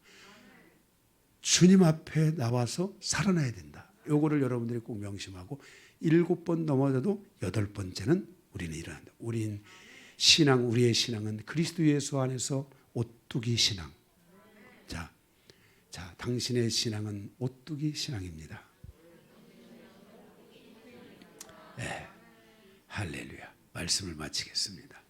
주님 앞에 나와서 살아나야 된다. 요거를 여러분들이 꼭 명심하고 7번 넘어져도 8번째는 우리는 일어난다. 우리의 신앙은 그리스도 예수 안에서 오뚜기 신앙. 자, 자, 당신의 신앙은 오뚜기 신앙입니다. 네, 할렐루야. 말씀을 마치겠습니다.